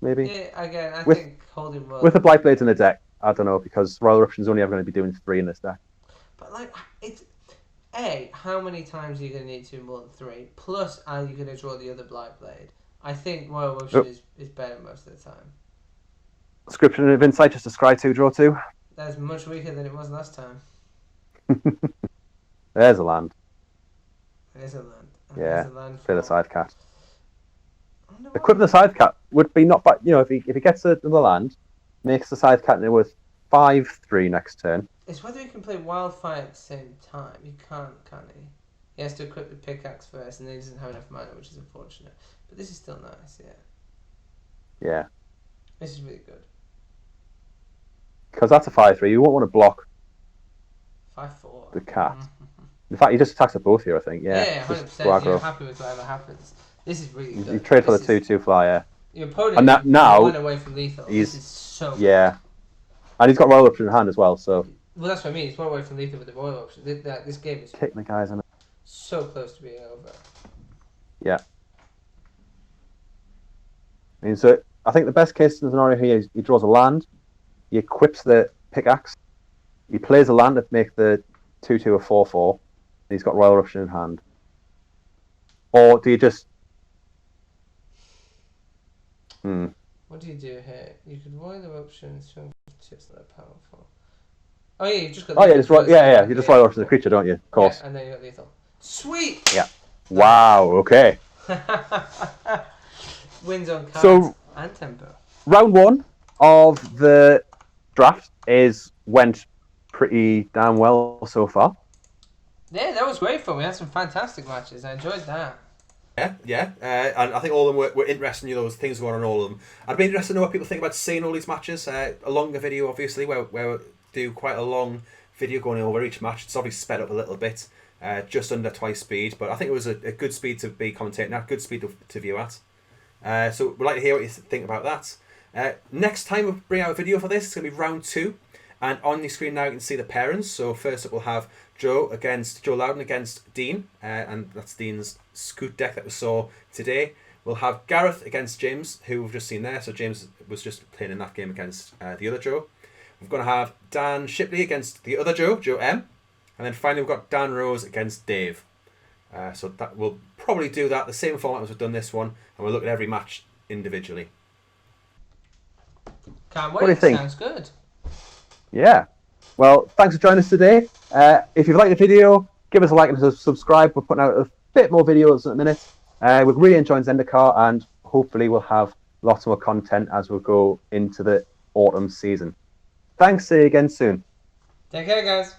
Maybe. Yeah, again, I With- think holding Royal... With the Blight Blades in the deck, I don't know, because Royal Eruption's only ever going to be doing 3 in this deck. But, like, it's... A, how many times are you going to need to do more than 3? Plus, are you going to draw the other Blight Blade? I think Royal Eruption is better most of the time. Description of Insight, just a scry 2, draw 2. That's much weaker than it was last time. There's a land. It is a land. And Yeah, there's a land for the for- side cat. I wonder Equip why- the side cat would be not bad. You know, if he gets the land, makes the side cat worth 5/3 next turn. It's whether he can play Wildfire at the same time. He can't, can he? He has to equip the pickaxe first, and then he doesn't have enough mana, which is unfortunate. But this is still nice, yeah. Yeah, This is really good. because that's a 5/3. You won't want to block 5/4. the cat. In fact, he just attacks at both here, I think. Yeah, just 100%. go You're aggro. happy with whatever happens. This is really You good. trade for the This 2/2 flyer. Your opponent And that- now, went away from lethal. he's- This is so good. Yeah, and he's got Royal Eruption in hand as well. So Well, that's what I mean. He's one away from lethal with the Royal Option. This game is kicking the guys in it. so close to being over. I mean, so I think the best case scenario here is he draws a land, he equips the pickaxe, he plays a land to make the 2/2 a 4/4, and he's got Royal Eruption in hand. Or do you just? What do you do here? You could Royal Eruption, swing chips that are powerful. Oh yeah, you just got. Oh yeah, lethal just first, yeah. You just Royal Eruption the creature, don't you? Of course. Yeah, and then you got lethal. Sweet. Wow. Okay. Wins on cards So- and tempo. Round 1 of the draft went pretty damn well so far. Yeah, that was great fun. We had some fantastic matches. I enjoyed that. Yeah. And I think all of them were interesting. There was things going on in all of them. I'd be interested to know what people think about seeing all these matches. A longer video, obviously, where we do quite a long video going over each match. It's obviously sped up a little bit, just under twice speed. But I think it was a good speed to be commentating at, good speed to view at. So we'd like to hear what you think about that. Next time we'll bring out a video for this, it's going to be round 2. And on the screen now you can see the pairings. So first up we'll have Joe Loudon against Dean. And that's Dean's Scoot deck that we saw today. We'll have Gareth against James, who we've just seen there. So James was just playing in that game against the other Joe. We're going to have Dan Shipley against the other Joe M. And then finally we've got Dan Rose against Dave. So that we'll probably do that the same format as we've done this one, and we'll look at every match individually. Can't What do wait. you think? Sounds good. Yeah. Well, thanks for joining us today. If you've liked the video, give us a like and subscribe. We're putting out a bit more videos in a minute. We're really enjoying Zendikar, and hopefully we'll have lots more content as we go into the autumn season. Thanks, see you again soon. Take care, guys.